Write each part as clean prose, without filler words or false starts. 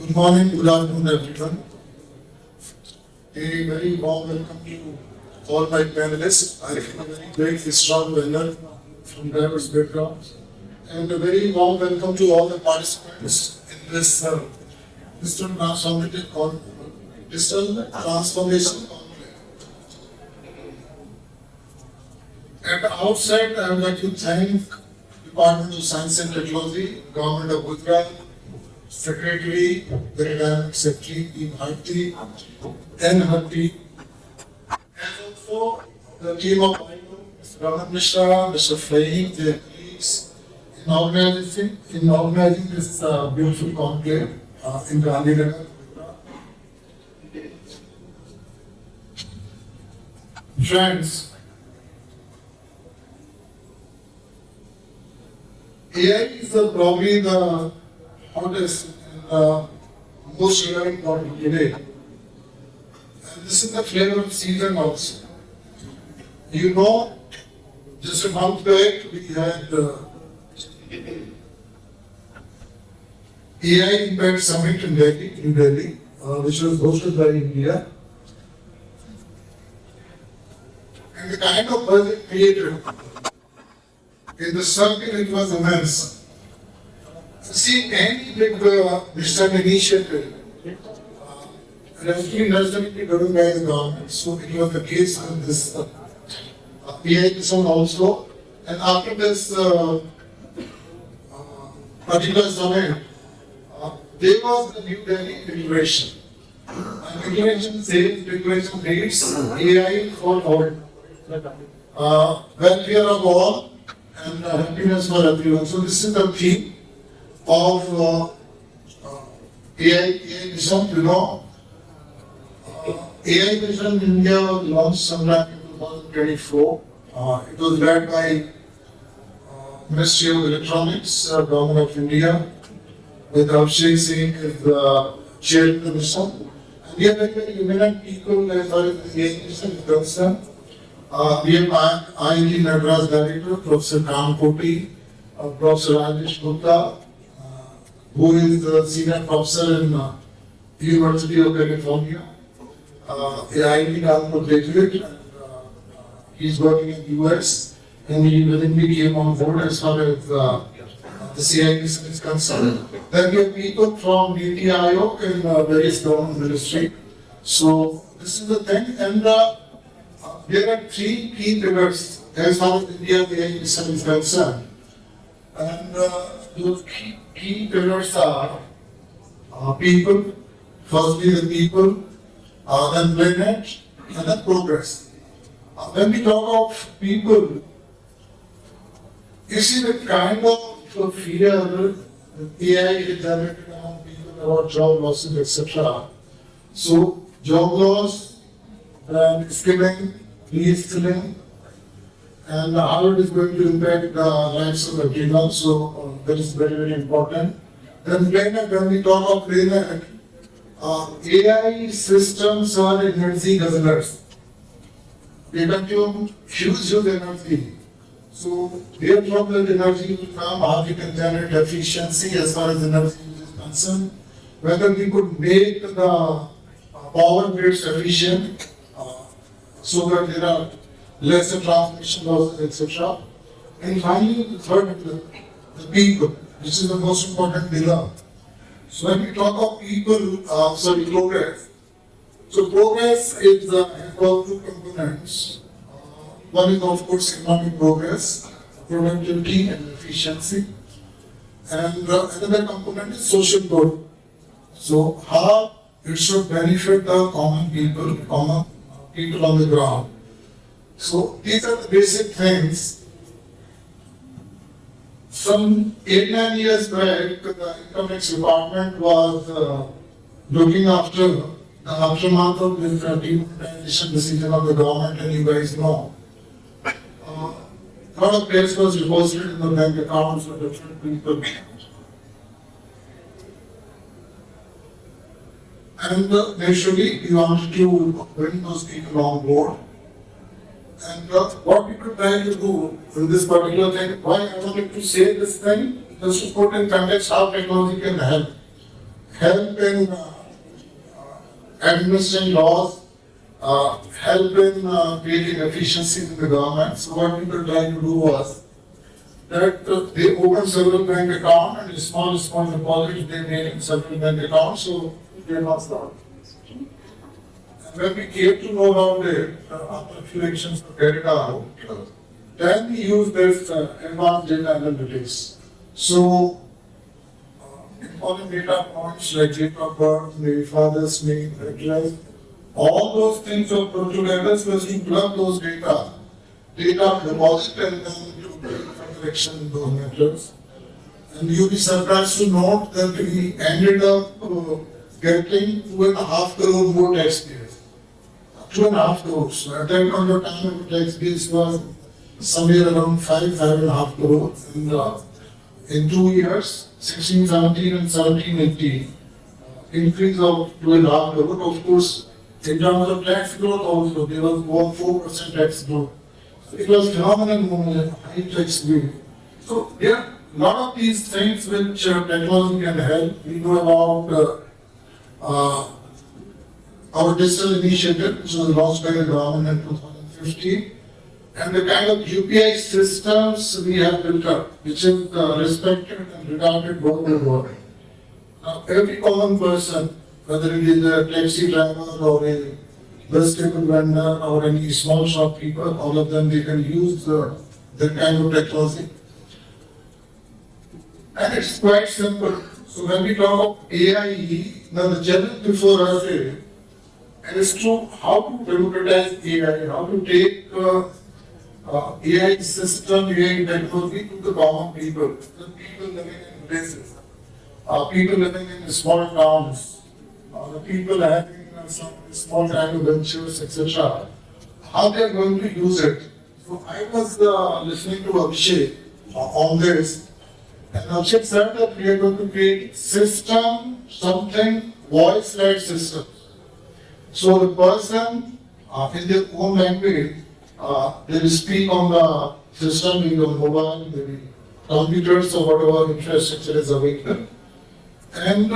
Good morning, good afternoon, everyone. A very warm welcome to all my panelists. I feel a very great, strong learner from diverse backgrounds. And a very warm welcome to all the participants in this digital transformation conclave. At the outset, I would like to thank Department of Science and Technology, Government of Gujarat, Secretary, the Dynamic Secretary, Team Harti, and Harti, and also the team of Mr. Raman Mishra, Mr. Fahim, their colleagues, in organizing this beautiful conclave in Gandhinagar. Friends, AI is probably the hottest and most relevant topic today. And this is the flavor of season also. You know, just a month back we had AI Impact Summit in Delhi, which was hosted by India. And the kind of buzz it created in the circle, it was immense. See, any big digital initiative has been necessarily driven by the government. So it was the case with this AI mission also. And after this particular summit, there was the New Delhi declaration. And declaration says, declaration reads, AI for all. Welfare of all and happiness for everyone. So this is the theme of AI mission. You know, AI mission in India was launched sometime in 2024. It was led by Ministry of Electronics, Government of India, with Rakesh Singh as the chair of the mission. And we have very eminent people as far as the AI mission is concerned. We have IIT Madras Director, Professor Kamkoti, Professor Rakesh Gupta, who is a senior professor in University of California, IIT Kanpur graduate, and he's working in the US, and he willingly came on board as far as the CIS is concerned. Then we have people from NITI Aayog and various government ministry. So this is the thing, and there are three key pillars as far as India AI mission is concerned. And those key pillars are people, firstly the people, then planet, and then progress. When we talk of people, you see the kind of fear that AI is generated among people about job losses, etc. So, job loss, and skilling, reskilling, and how it is going to impact the lives of everyone. So, that is very, very important. Then, planet, when we talk of planet, AI systems are energy guzzlers. They consume huge energy. So, therefrom that energy will come, how we can generate efficiency as far as energy is concerned. Whether we could make the power grids efficient so that there are lesser transmission losses, etc. And finally, the third pillar, the people, which is the most important pillar. So when we talk of people, progress. So progress is involved two components. One is of course economic progress, productivity and efficiency. And another component is social good. So how it should benefit the common people on the ground. So these are the basic things. Some 8-9 years back, the Income Tax Department was looking after the aftermath of this demonetization decision of the government, and you guys know. A lot of cash was deposited in the bank accounts of different people. And naturally, we wanted to bring those people on board. And what we could try to do in this particular thing, why I wanted to say this thing, just to put in context how technology can help. help in administering laws, help in creating efficiencies in the government. So what people tried to do was that they opened several bank accounts and a small deposits they made in several bank accounts, so they lost out. And when we came to know about it, after a few elections were carried out, then we used this advanced data analytics. So, important data points like date of birth, the father's name, address, all those things are put together so as to plug those data deposit and then to correction in those matters. And you'll be surprised to note that we ended up getting 2.5 crore more taxpayers. 2.5 crores. At that point of time, the tax base was somewhere around 5.5 crores. And in 2 years, 16, 17 and 17, 18, increase of 2.5 crore. Of course, in terms of tax growth also, there was over 4% tax growth. So it was phenomenal high tax growth. So there are a lot of these things which technology can help. We know about our digital initiative, which was launched by the government in 2015, and the kind of UPI systems we have built up, which is respected and regarded worldwide. Now, every common person, whether it is a taxi driver or a vegetable vendor or any small shop people, all of them, they can use that kind of technology. And it's quite simple. So when we talk of AI, now the challenge before us is to how to democratize AI, how to take AI system, AI technology to the common people, the people living in places, people living in small towns, the people having some small kind of ventures, etc. How they are going to use it. So I was listening to Abhishek on this, and Abhishek said that we are going to create system, something voice-led system. So the person in their own language, they will speak on the system, maybe on mobile, maybe computers or whatever infrastructure is available. And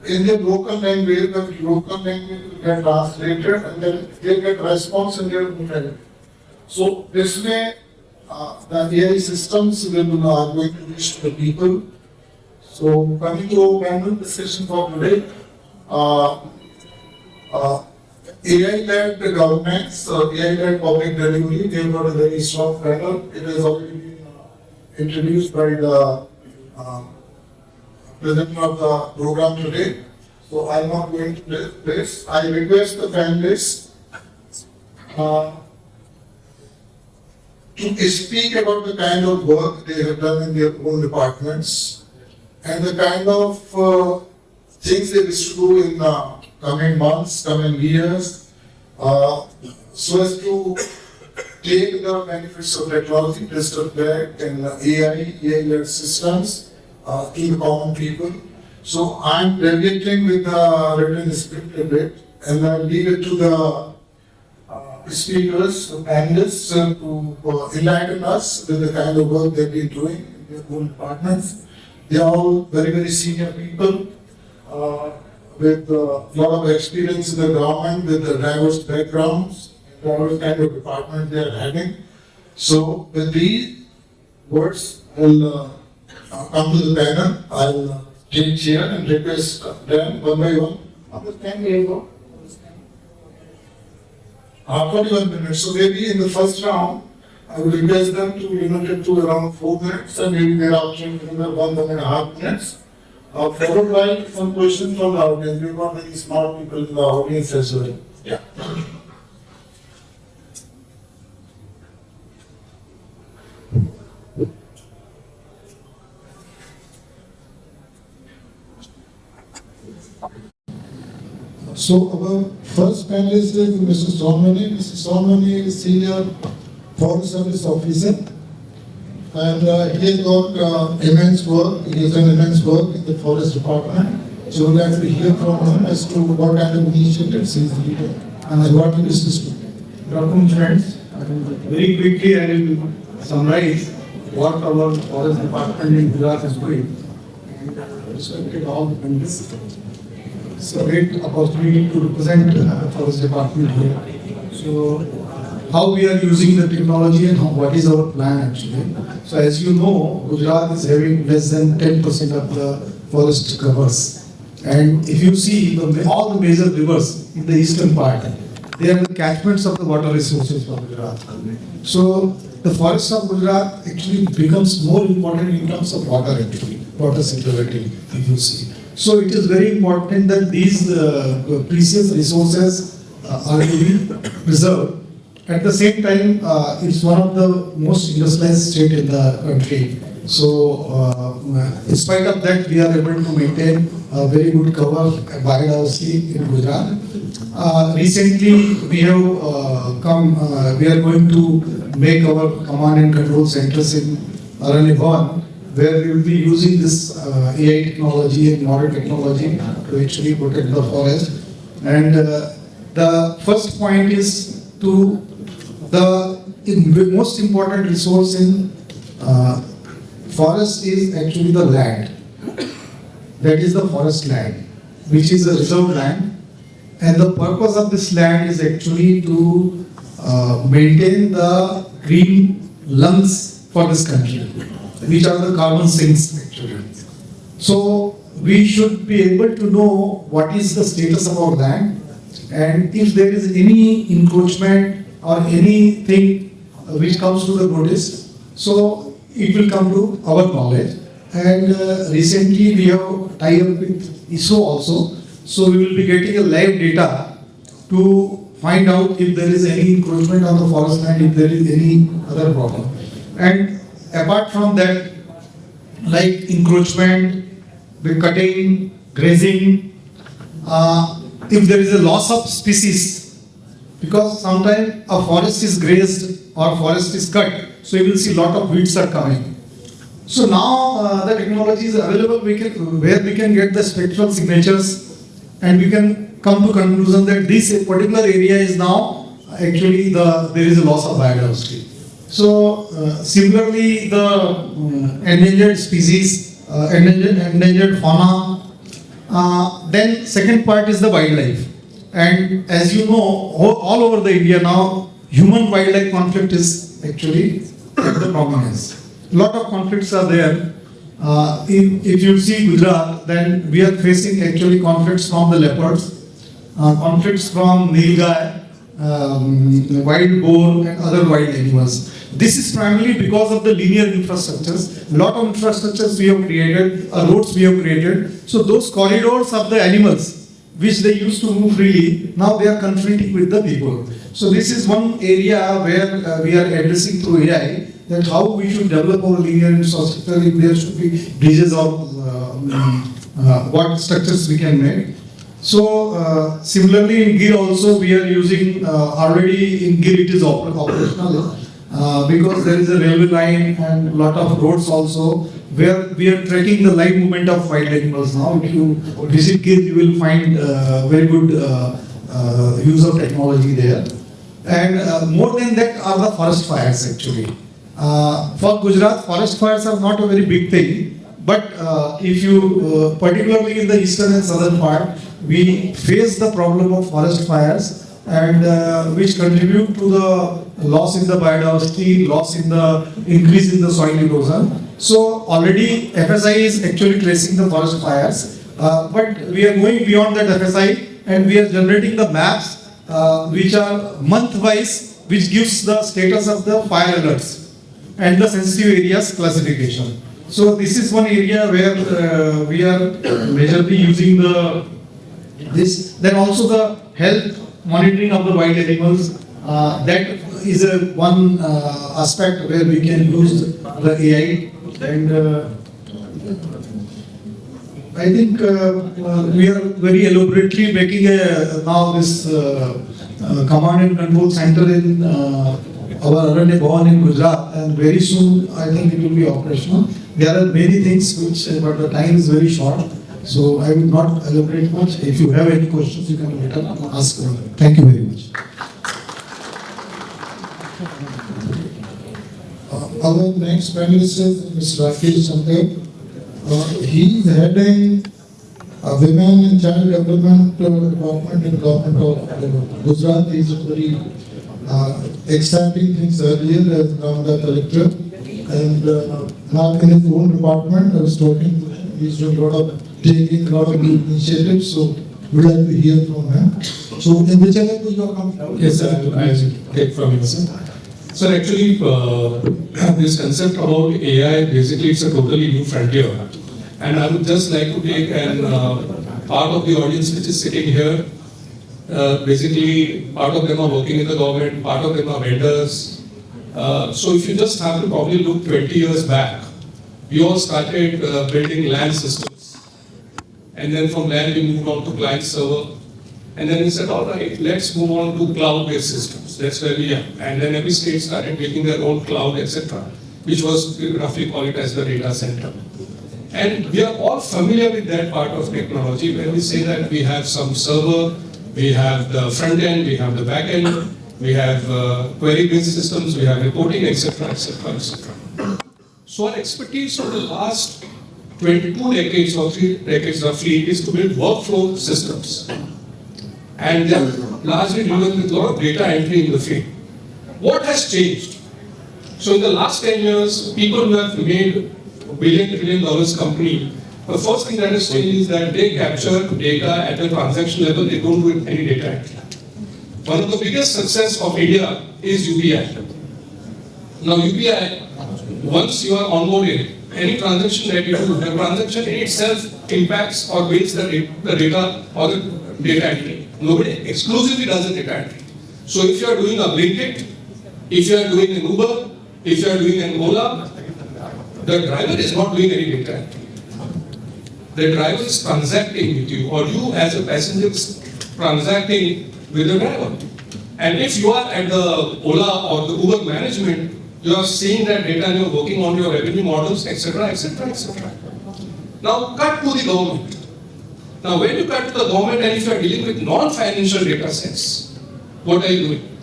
in their local language, the local language will get translated and then they'll get response in their own language. So this way, the AI systems will are going to reach to the people. So coming to our panel discussion for today, AI-led governments, AI-led public delivery, they've got a very strong panel. It has already been introduced by the president of the program today. So I'm not going to this. I request the panelists to speak about the kind of work they have done in their own departments and the kind of things they wish to do in coming months, coming years, so as to take the benefits of technology, digital tech and AI-led systems to the common people. So I'm deviating with the written script a bit, and I'll leave it to the speakers, the panelists, to enlighten us with the kind of work they've been doing in their own departments. They are all very, very senior people with a lot of experience in the government, with diverse backgrounds, diverse kind of department they are having. So with these words, I'll come to the panel. I'll take chair and request them one by one. How much time we go? 41 minutes. So maybe in the first round, I would request them to limit it to around 4 minutes, and maybe thereafter another 1.5 minutes. Followed by some questions from the audience. We've got very smart people in the audience as well. Yeah. So our first panelist is Mr. Sonwane. Mr. Sonwane is Senior Forest Service Officer, and he has got immense work. He has done immense work in the Forest Department. So we'd like to hear from him as to what kind of initiatives he is leading and what he wishes to do. Good afternoon, friends. Very quickly, I will summarize what our Forest Department in Gujarat is doing and respected all the panelists. It's a great opportunity to represent Forest Department here. So, how we are using the technology and what is our plan actually. So, as you know, Gujarat is having less than 10% of the forest covers. And if you see all the major rivers in the eastern part, they are the catchments of the water resources for Gujarat. So, the forest of Gujarat actually becomes more important in terms of water actually, water security, if you see. So it is very important that these precious resources are to be preserved. At the same time, it's one of the most industrialized state in the country. So in spite of that, we are able to maintain a very good cover biodiversity in Gujarat. Recently, we have we are going to make our command and control centers in Aranyabhan, where we will be using this AI technology and modern technology to actually protect the forest. And the first point is to the most important resource in forest is actually the land. That is the forest land, which is a reserved land. And the purpose of this land is actually to maintain the green lungs for this country, which are the carbon sinks actually. So we should be able to know what is the status of our land, and if there is any encroachment or anything which comes to the notice, so it will come to our knowledge. And recently we have tied up with ISO also, so we will be getting a live data to find out if there is any encroachment on the forest land, if there is any other problem. And apart from that, like encroachment, the cutting, grazing, if there is a loss of species, because sometimes a forest is grazed or forest is cut, so you will see lot of weeds are coming. So now the technology is available where we can get the spectral signatures, and we can come to conclusion that this particular area is now actually there is a loss of biodiversity. So similarly, the endangered species, endangered fauna. Then second part is the wildlife, and as you know, all over the India now, human-wildlife conflict is actually at the prominence. Lot of conflicts are there. If you see Gujarat, then we are facing actually conflicts from the leopards, conflicts from nilgai, wild boar and other wild animals. This is primarily because of the linear infrastructures. Lot of infrastructures we have created, roads we have created. So those corridors of the animals, which they used to move freely, now they are conflicting with the people. So this is one area where we are addressing through AI, that how we should develop our linear infrastructure, if there should be bridges or what structures we can make. So similarly in GIR also we are using, already in GIR it is operational, because there is a railway line and a lot of roads also, where we are tracking the live movement of wild animals now. If you visit GIR, you will find very good use of technology there. And more than that are the forest fires actually. For Gujarat, forest fires are not a very big thing, but if you, particularly in the eastern and southern part, we face the problem of forest fires, and which contribute to the loss in the biodiversity, loss in the increase in the soil erosion. So already FSI is actually tracing the forest fires, but we are going beyond that FSI, and we are generating the maps which are month-wise, which gives the status of the fire alerts and the sensitive areas classification. So this is one area where we are majorly using this. Then also the health monitoring of the wild animals. That is one aspect where we can use the AI. And I think we are very elaborately making now this command and control center in our Aranyabhan in Gujarat, and very soon I think it will be operational. There are many things which, but the time is very short, so I will not elaborate much. If you have any questions, you can later ask. Thank you very much. Our next panelist is Mr. Rakesh. He is heading Women and Child Development Department in Government of Gujarat is very exciting things earlier as now the collector. And now in his own department, I was talking to him, he's doing taking a lot of new initiatives, so we'd like to hear from him. So in whichever way you are coming. Yes, sir, I'll take from you, sir. Sir, actually, this concept about AI, basically it's a totally new frontier. And I would just like to take an part of the audience which is sitting here. Basically, part of them are working in the government, part of them are vendors. So if you just have to probably look 20 years back, we all started building LAN systems. And then from LAN we moved on to client server. And then we said, all right, let's move on to cloud-based systems. That's where we are. And then every state started making their own cloud, etc., which was roughly called it as the data center. And we are all familiar with that part of technology when we say that we have some server, we have the front end, we have the back end, we have query-based systems, we have reporting, etc., etc., etc. So our expertise for the last 22 decades or 3 decades roughly is to build workflow systems. And they're largely driven with a lot of data entry in the field. What has changed? So in the last 10 years, people who have made $1 billion company, the first thing that has changed is that they capture data at the transaction level, they don't do any data entry. One of the biggest success of India is UPI. Now UPI, once you are onboarded, any transaction that you do, the transaction in itself impacts or builds the data or the data entry. Nobody exclusively does the data entry. So if you are doing a Blinkit, if you are doing an Uber, if you are doing an Ola, the driver is not doing any data entry. The driver is transacting with you, or you as a passenger is transacting with the driver. And if you are at the Ola or the Uber management, you are seeing that data and you are working on your revenue models, etc., etc., etc. Now cut to the government. Now when you cut to the government and if you are dealing with non-financial data sets, what are you doing?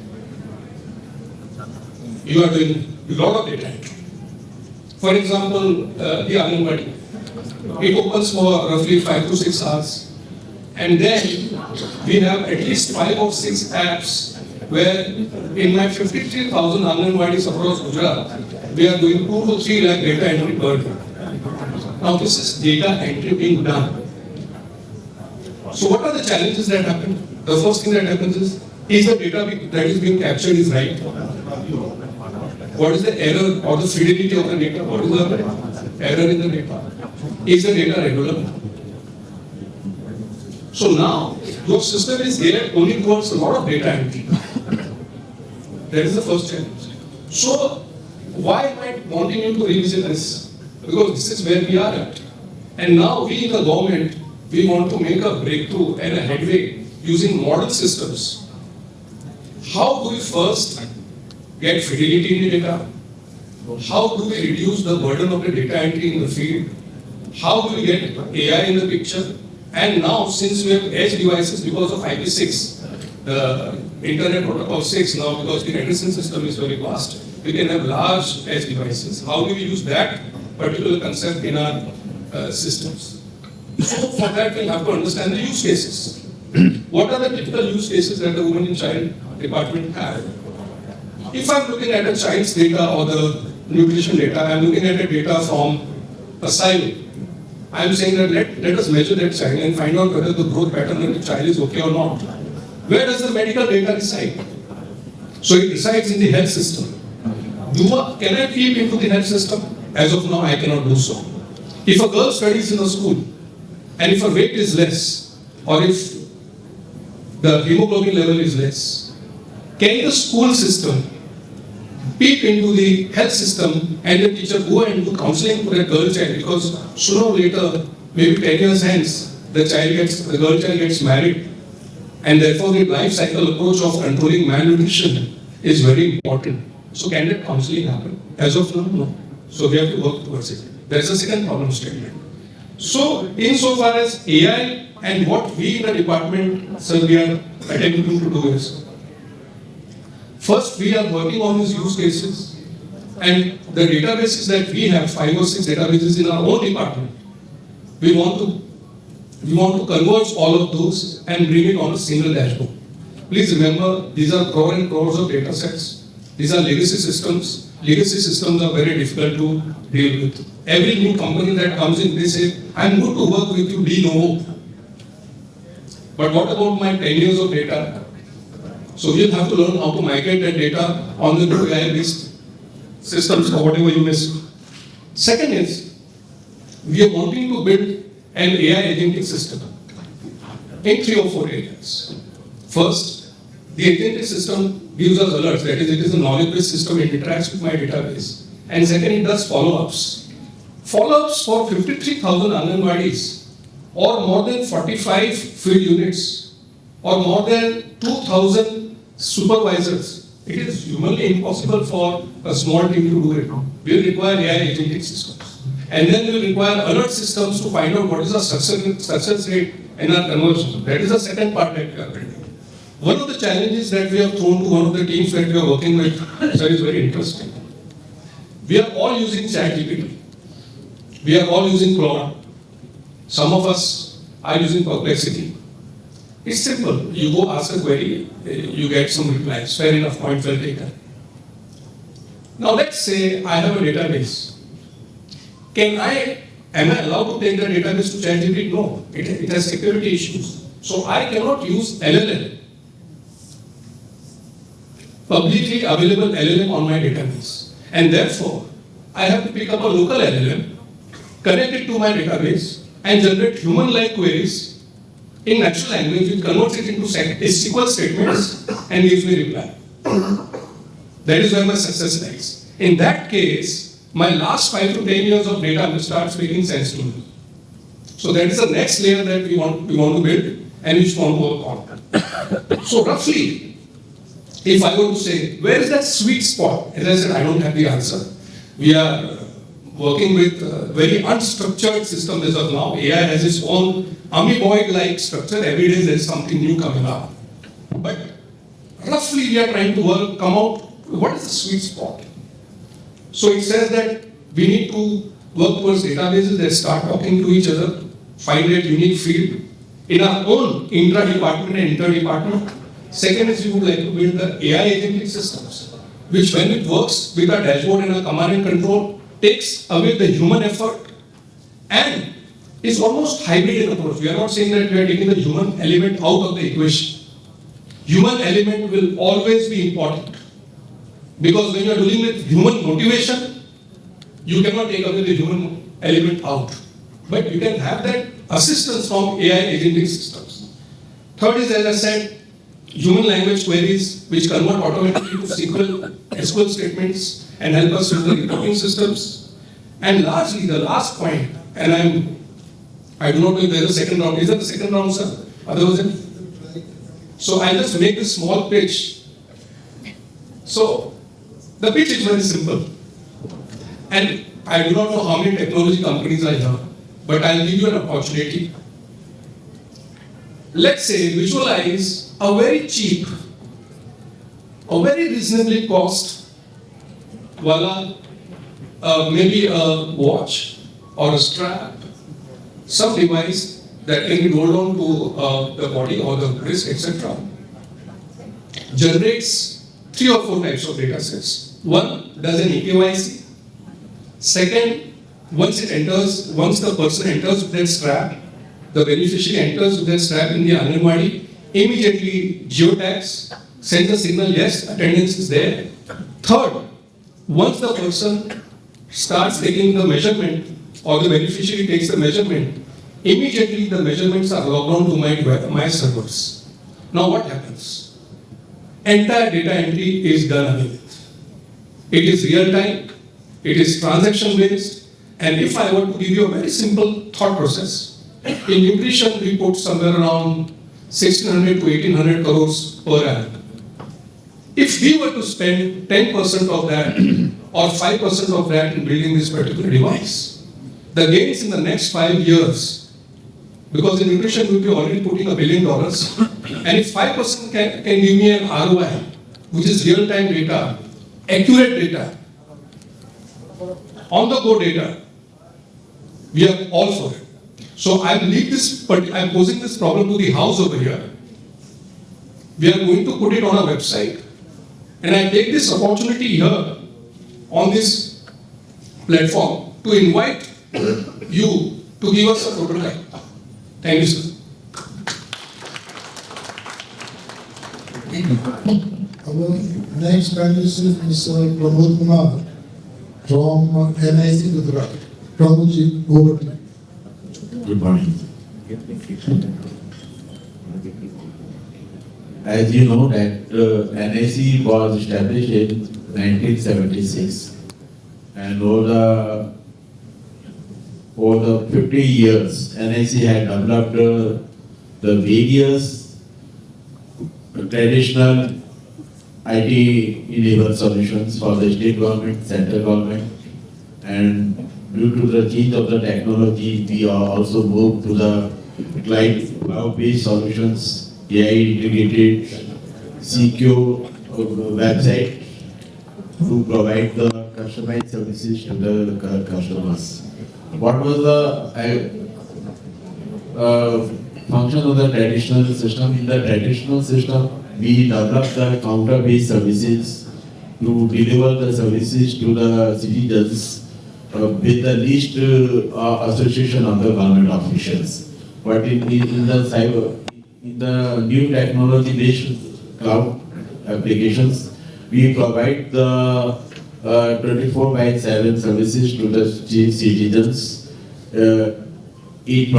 You are doing a lot of data entry. For example, the Anganwadi. It opens for roughly 5 to 6 hours. And then we have at least 5 or 6 apps where in my 53,000 Anganwadis across Gujarat, we are doing 2 to 3 lakh data entry per day. Now this is data entry being done. So what are the challenges that happen? The first thing that happens is the data that is being captured is right? What is the error or the fidelity of the data? What is the error in the data? Is the data regular? So now, your system is geared only towards a lot of data entry. That is the first challenge. So, why am I wanting you to revisit this? Because this is where we are at. And now we in the government, we want to make a breakthrough and a headway using modern systems. How do we first get fidelity in the data? How do we reduce the burden of the data entry in the field? How do we get AI in the picture? And now, since we have edge devices because of IP6, the Internet Protocol 6 now, because the medicine system is very vast, we can have large edge devices. How do we use that particular concept in our systems? So for that, we'll have to understand the use cases. What are the typical use cases that the Women and Child Department have? If I'm looking at a child's data or the nutrition data, I'm looking at the data from a silo. I'm saying that let us measure that child and find out whether the growth pattern of the child is okay or not. Where does the medical data reside? So it resides in the health system. Can I peep into the health system? As of now, I cannot do so. If a girl studies in a school, and if her weight is less, or if the hemoglobin level is less, can the school system peep into the health system and the teacher go and do counseling for that girl child? Because sooner or later, maybe 10 years hence, the girl child gets married, and therefore the life cycle approach of controlling malnutrition is very important. So can that counseling happen? As of now, no. So we have to work towards it. There's a second problem statement. So insofar as AI and what we in the department, sir, we are attempting to do is, first we are working on these use cases, and the databases that we have, 5 or 6 databases in our own department, we want to We want to converge all of those and bring it on a single dashboard. Please remember, these are crore and crores of data sets. These are legacy systems. Legacy systems are very difficult to deal with. Every new company that comes in, they say, I'm good to work with you, de novo. But what about my 10 years of data? So we'll have to learn how to migrate that data on the new AI-based systems or whatever you miss. Second is, we are wanting to build an AI agentic system in 3 or 4 areas. First, the agentic system gives us alerts, that is, it is a knowledge-based system, it interacts with my database. And second, it does follow-ups. Follow-ups for 53,000 Anganwadis, or more than 45 field units, or more than 2,000 supervisors. It is humanly impossible for a small team to do it. We will require AI agentic systems. And then we will require alert systems to find out what is the success rate in our conversion. That is the second part that we are building. One of the challenges that we have thrown to one of the teams that we are working with, sir, is very interesting. We are all using ChatGPT. We are all using Claude. Some of us are using Perplexity. It's simple. You go ask a query, you get some replies. Fair enough, point well taken. Now let's say I have a database. Am I allowed to take the database to ChatGPT? No, it has security issues. So I cannot use LLM, publicly available LLM on my database. And therefore, I have to pick up a local LLM, connect it to my database, and generate human-like queries in natural language, which converts it into SQL statements and gives me reply. That is where my success lies. In that case, my last 5 to 10 years of data will start making sense to me. So that is the next layer that we want to build and which we want to work on. So roughly, if I were to say, where is that sweet spot? As I said, I don't have the answer. We are working with very unstructured system as of now. AI has its own amoeboid-like structure. Every day there is something new coming up. But roughly we are trying to come out, what is the sweet spot? So it says that we need to work towards databases that start talking to each other, find that unique field in our own intra-department and inter-department. Second is we would like to build the AI agentic systems, which when it works with a dashboard and a command and control, takes away the human effort and is almost hybrid in approach. We are not saying that we are taking the human element out of the equation. Human element will always be important. Because when you are dealing with human motivation, you cannot take away the human element out. But you can have that assistance from AI agentic systems. Third is, as I said, human language queries which convert automatically to SQL statements and help us with the reporting systems. And largely, the last point, and I do not know if there is a second round. Is there a second round, sir? Otherwise, so I'll just make this small pitch. So, the pitch is very simple. And I do not know how many technology companies are here, but I'll give you an opportunity. Let's say visualize a very cheap, a very reasonably cost, maybe a watch or a strap, some device that can be rolled on to the body or the wrist, etc. Generates 3 or 4 types of data sets. One does an eKYC. Second, once the person enters with that strap, the beneficiary enters with that strap in the Anganwadi, immediately geotags, sends a signal, yes, attendance is there. Third, once the person starts taking the measurement or the beneficiary takes the measurement, immediately the measurements are logged on to my servers. Now what happens? Entire data entry is done away with. It is real time, it is transaction based, and if I were to give you a very simple thought process, in nutrition we put somewhere around 1600 to 1800 crores per annum. If we were to spend 10% of that or 5% of that in building this particular device, the gains in the next 5 years, because in nutrition we'll be already putting $1 billion, and if 5% can give me an ROI, which is real-time data, accurate data, on-the-go data, we are all for it. So I'm posing this problem to the house over here. We are going to put it on a website. And I take this opportunity here on this platform to invite you to give us a prototype. Thank you, sir. Our next panelist is Mr. Pramod Kumar from NIC Gujarat. Pramodji, over to you. Good morning. As you know that NIC was established in 1976 and over the 50 years NIC had developed the various traditional IT-enabled solutions for the state government, central government, and due to the change of the technology, we are also moved to the cloud-based solutions, AI-integrated, secure website to provide the customized services to the customers. What was the function of the traditional system? In the traditional system, we developed the counter-based services to deliver the services to the citizens with the least association of the government officials. But in the new technology-based cloud applications, we provide the 24/7 services to the citizens. It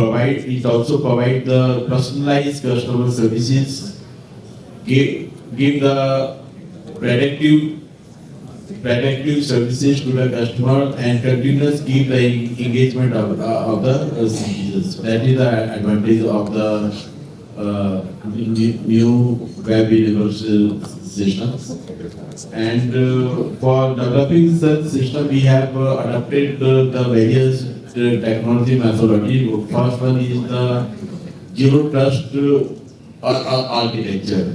also provides the personalized customer services, give the predictive services to the customer, and continuous keep the engagement of the citizens. That is the advantage of the new web-enabled systems. And for developing such system, we have adopted the various technology methodology. First one is the zero trust architecture.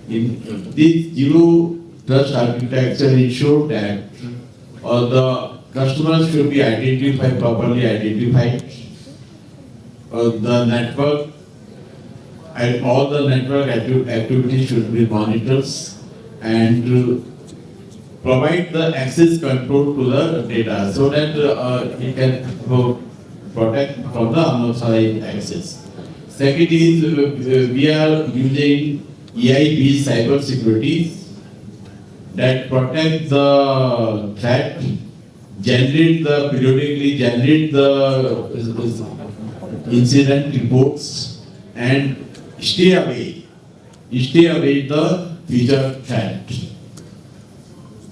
In this zero trust architecture ensure that the customers should be properly identified. The network and all the network activities should be monitored and provide the access control to the data so that it can protect from the unauthorized access. Second is we are using AI-based cyber security that protect the threat, periodically generate the incident reports, and stay away the future threat.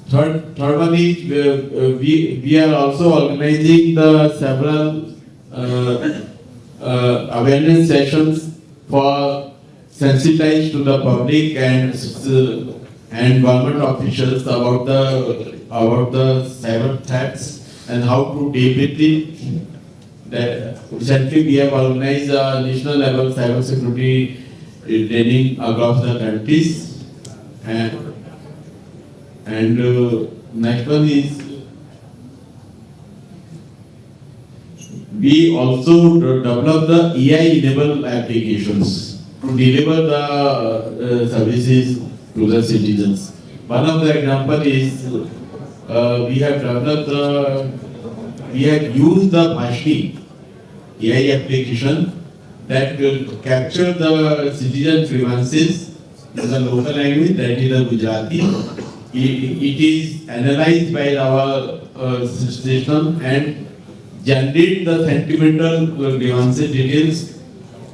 Third one is we are also organizing the several awareness sessions for sensitize to the public and government officials about the cyber threats and how to deal with it. Recently, we have organized a national level cyber security training across the countries, and next one is we also develop the AI-enabled applications to deliver the services to the citizens. One of the example is we have used the Rashmi AI application that will capture the citizen grievances in the local language, that is the Gujarati. It is analyzed by our system and generate the sentimental grievances details,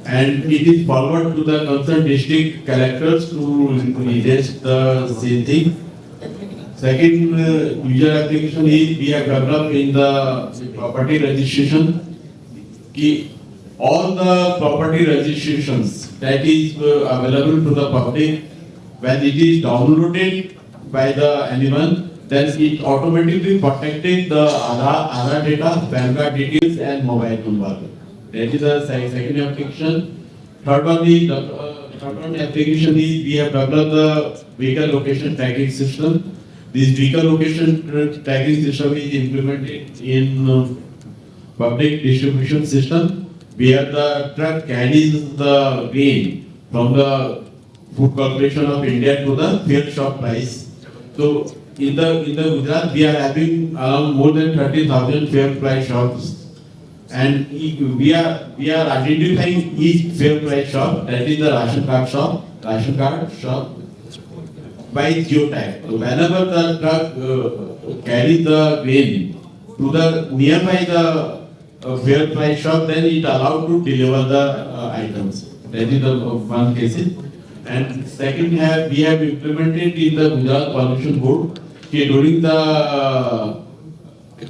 and it is forwarded to the concerned district collectors to redress the same thing. Second user application is we have developed in the property registration. All the property registrations that is available to the public, when it is downloaded by anyone, then it automatically protected the Aadhaar data, PAN card details, and mobile number. That is the second application. Third one application is we have developed the vehicle location tracking system. This vehicle location tracking system is implemented in public distribution system, where the truck carries the grain from the Food Corporation of India to the fair shop price. So in the Gujarat, we are having around more than 30,000 fair price shops, and we are identifying each fair price shop, that is the ration card shop by geotag. So whenever the truck carries the grain to the nearby the fair price shop, then it allowed to deliver the items. That is the one case. And second, we have implemented in the Gujarat Pollution Board during the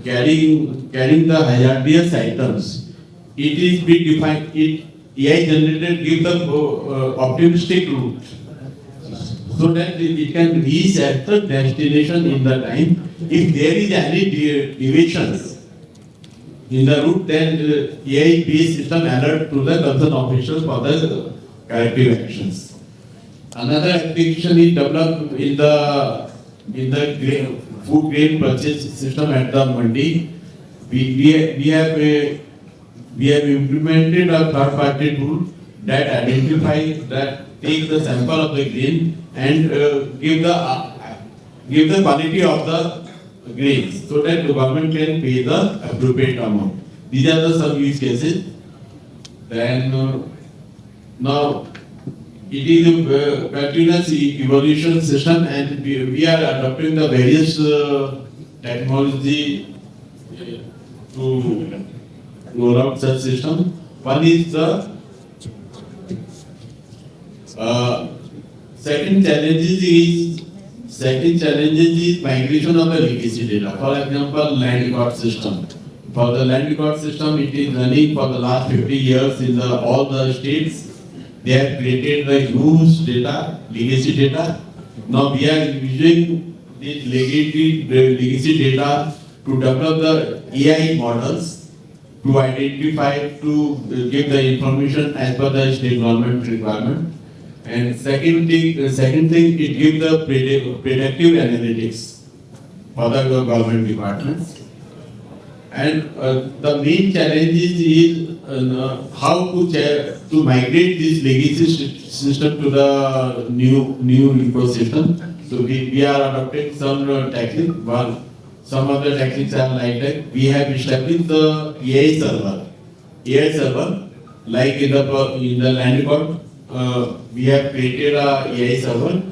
carrying the hazardous items. It is predefined. It AI generated give the optimistic route, so that it can reach at the destination in the time. If there is any deviations in the route, then AI-based system alert to the concerned officials for the corrective actions. Another application is developed in the food grain purchase system at the mandi. We have implemented a third-party tool that take the sample of the grain and give the quality of the grains, so that the government can pay the appropriate amount. These are the some use cases. Then now it is a continuous evolution system, and we are adopting the various technology to roll out such system. One is the second challenges is migration of the legacy data. For example, land record system. For the land record system, it is running for the last 50 years in all the states. They have created the huge data, legacy data. Now we are using this legacy data to develop the AI models to identify, to give the information as per the state government requirement. And second thing, it gives the predictive analytics for the government departments. And the main challenge is how to migrate this legacy system to the new ecosystem. So we are adopting some techniques. Some other techniques are like that. We have established the AI server, like in the land record. We have created a AI server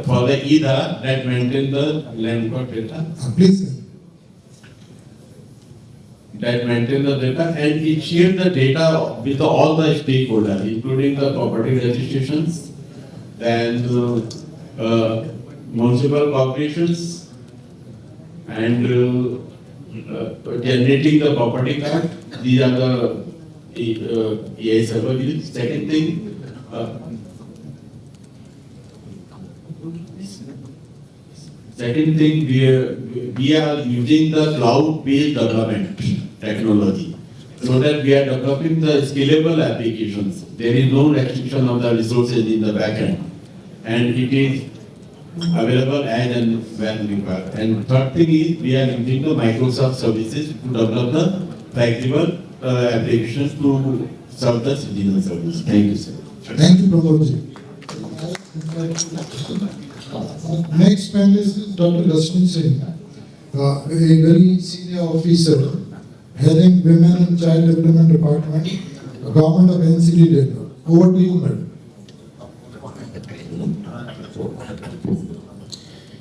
for the EDA that maintain the land record data. Please. That maintain the data, and it shares the data with all the stakeholders, including the property registrations, then municipal corporations, and generating the property card. These are the AI server. Second thing, we are using the cloud-based development technology, so that we are developing the scalable applications. There is no restriction of the resources in the backend, and it is available as and when required. And third thing is, we are using the Microsoft services to develop the flexible applications to serve the citizen service. Thank you, sir. Thank you, Pramod. Next panelist is Dr. Rashmi Singh, a very senior officer heading Women and Child Development Department, Government of NCD Delhi. Over to you, madam.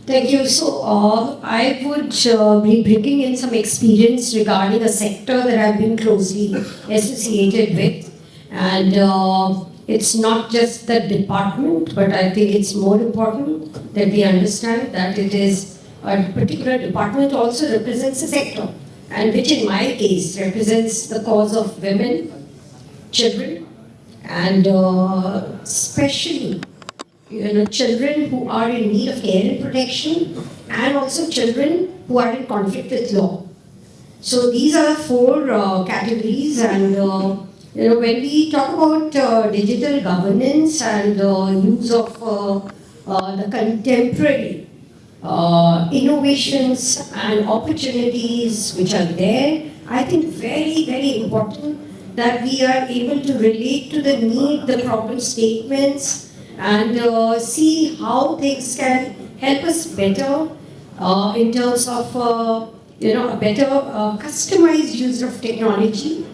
Thank you. So, I would be bringing in some experience regarding a sector that I've been closely associated with. And it's not just the department, but I think it's more important that we understand that it is a particular department also represents a sector, and which in my case represents the cause of women, children, and especially children who are in need of care and protection, and also children who are in conflict with law. So these are four categories, and when we talk about digital governance and use of the contemporary innovations and opportunities which are there, I think very, very important that we are able to relate to the need, the problem statements, and see how things can help us better in terms of a better customized use of technology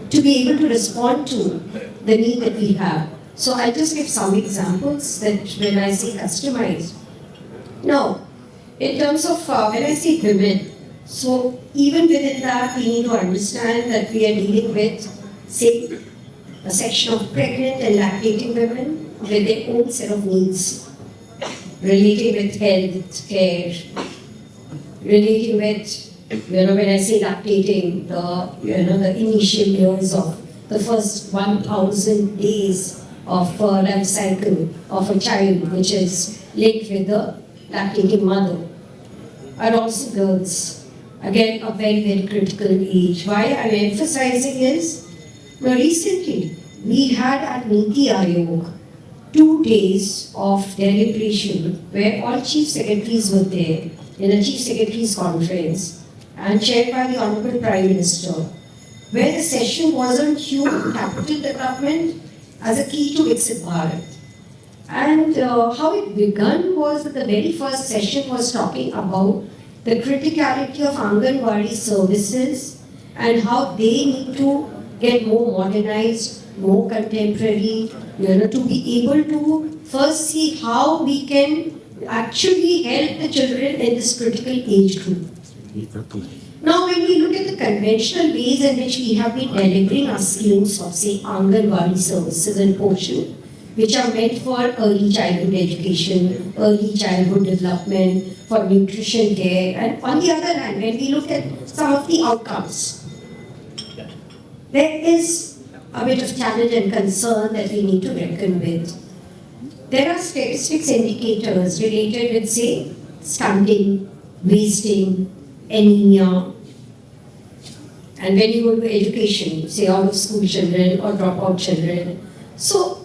to be able to respond to the need that we have. So I'll just give some examples that when I say customized. Now, in terms of when I say women, so even within that, we need to understand that we are dealing with, say, a section of pregnant and lactating women with their own set of needs, relating with health care, relating with, when I say lactating, the initial years of the first 1,000 days of life cycle of a child, which is linked with the lactating mother, and also girls. Again, a very, very critical age. Why I'm emphasizing is, recently we had at Nidhi Ayog 2 days of deliberation where all chief secretaries were there in a chief secretaries conference and chaired by the Honorable Prime Minister, where the session was on human capital development as a key to Viksit Bharat. And how it began was that the very first session was talking about the criticality of Anganwadi services and how they need to get more modernized, more contemporary, to be able to first see how we can actually help the children in this critical age group. Now, when we look at the conventional ways in which we have been delivering our schemes of, say, Anganwadi services and portion, which are meant for early childhood education, early childhood development, for nutrition care, and on the other hand, when we look at some of the outcomes, there is a bit of challenge and concern that we need to reckon with. There are statistics indicators related with, say, stunting, wasting, anemia, and when you go to education, say out of school children or dropout children. So,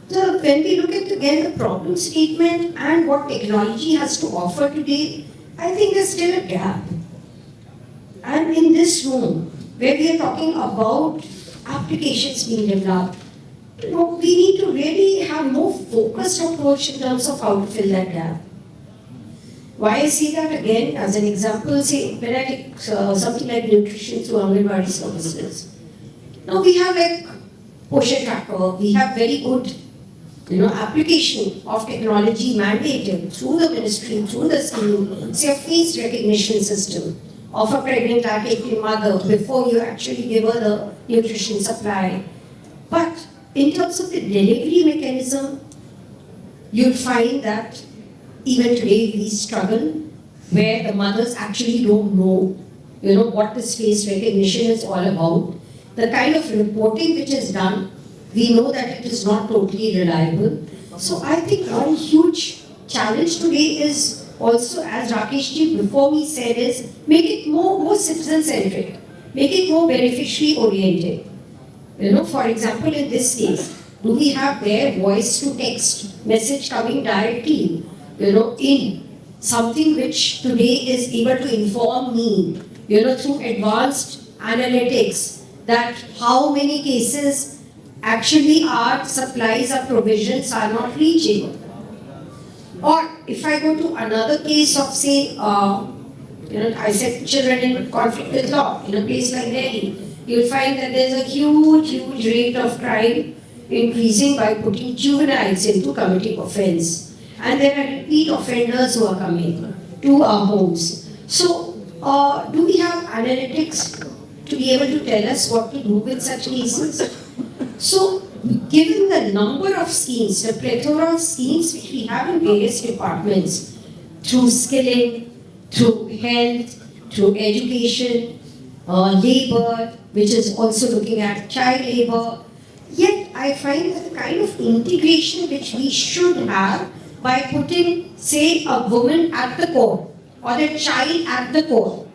when we look at again the problem statement and what technology has to offer today, I think there's still a gap. And in this room, where we are talking about applications being developed, we need to really have more focused approach in terms of how to fill that gap. Why I say that again, as an example, say when I take something like nutrition through Anganwadi services. Now we have like Poshan Tracker, we have very good application of technology mandated through the ministry, through the scheme, say a face recognition system of a pregnant lactating mother before you actually give her the nutrition supply. But in terms of the delivery mechanism, you'll find that even today we struggle where the mothers actually don't know, what this face recognition is all about. The kind of reporting which is done, we know that it is not totally reliable. So I think one huge challenge today is also, as Rakesh ji before me said, is make it more citizen-centric, make it more beneficiary-oriented. For example, in this case, do we have their voice-to-text message coming directly, in something which today is able to inform me, through advanced analytics, that how many cases actually our supplies or provisions are not reaching. Or if I go to another case of, say, I said children in conflict with law, in a place like Delhi, you'll find that there's a huge rate of crime increasing by putting juveniles into committing offense. And there are repeat offenders who are coming to our homes. So, do we have analytics to be able to tell us what to do with such cases? So, given the number of schemes, the plethora of schemes which we have in various departments, through skilling, through health, through education, labor, which is also looking at child labor, yet I find that the kind of integration which we should have by putting, say, a woman at the core, or the child at the core,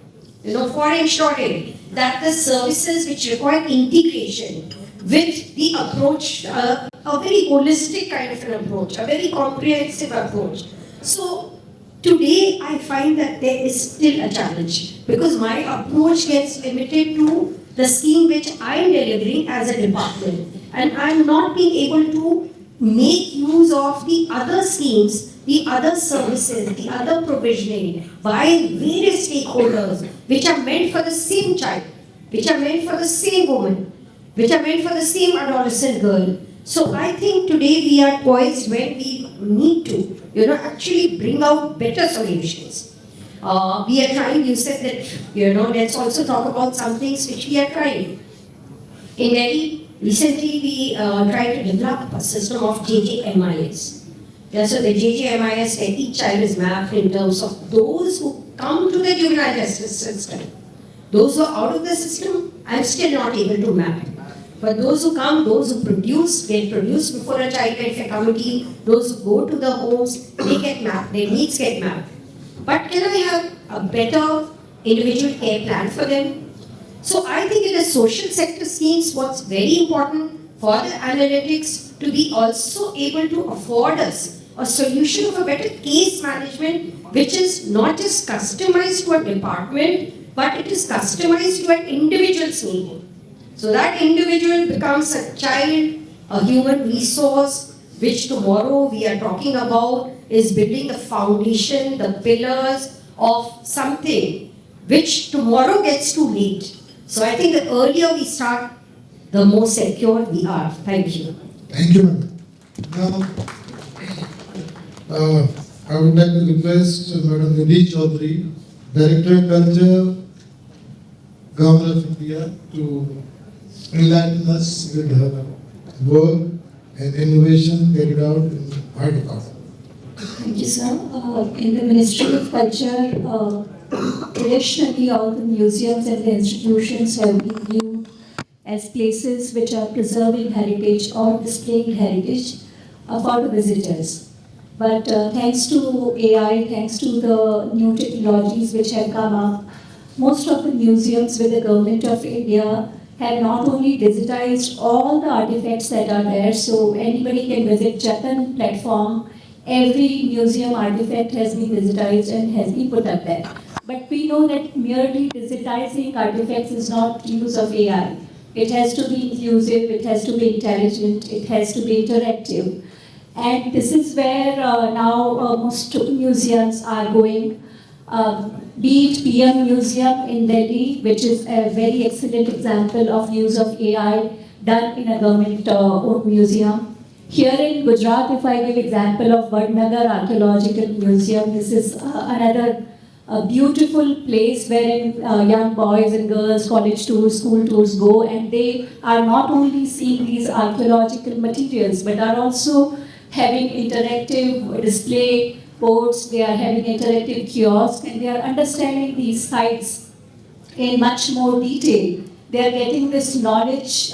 for ensuring that the services which require integration with the approach, a very holistic kind of an approach, a very comprehensive approach. So today I find that there is still a challenge because my approach gets limited to the scheme which I am delivering as a department, and I am not being able to make use of the other schemes, the other services, the other provisioning by various stakeholders which are meant for the same child, which are meant for the same woman, which are meant for the same adolescent girl. So I think today we are poised when we need to, actually bring out better solutions. We are trying, you said that, let's also talk about some things which we are trying. In Delhi, recently we tried to develop a system of JJMIS. Yeah, so the JJMIS, where each child is mapped in terms of those who come to the juvenile justice system. Those who are out of the system, I'm still not able to map. But those who come, those who produce, get produced before a child welfare committee, those who go to the homes, they get mapped, their needs get mapped. But can I have a better individual care plan for them? So I think in the social sector schemes, what's very important for the analytics to be also able to afford us a solution of a better case management, which is not just customized to a department, but it is customized to an individual's need. So that individual becomes a child, a human resource, which tomorrow we are talking about is building the foundation, the pillars of something which tomorrow gets too late. So I think the earlier we start, the more secure we are. Thank you. Thank you, madam. Now, I would like to request Madam Nidhi Choudhary, Director Culture, Government of India, to enlighten us with her work and innovation carried out in our department. Thank you, sir. In the Ministry of Culture, traditionally all the museums and the institutions have been viewed as places which are preserving heritage or displaying heritage for the visitors. But thanks to AI, thanks to the new technologies which have come up, most of the museums with the Government of India have not only digitized all the artifacts that are there, so anybody can visit Jatan platform. Every museum artifact has been digitized and has been put up there. But we know that merely digitizing artifacts is not use of AI. It has to be inclusive, it has to be intelligent, it has to be interactive. And this is where now most museums are going. Be it PM Museum in Delhi, which is a very excellent example of use of AI done in a government-owned museum. Here in Gujarat, if I give example of Vadnagar Archaeological Museum, this is another beautiful place wherein young boys and girls, college tours, school tours go, and they are not only seeing these archaeological materials, but are also having interactive display boards, they are having interactive kiosks, and they are understanding these sites in much more detail. They are getting this knowledge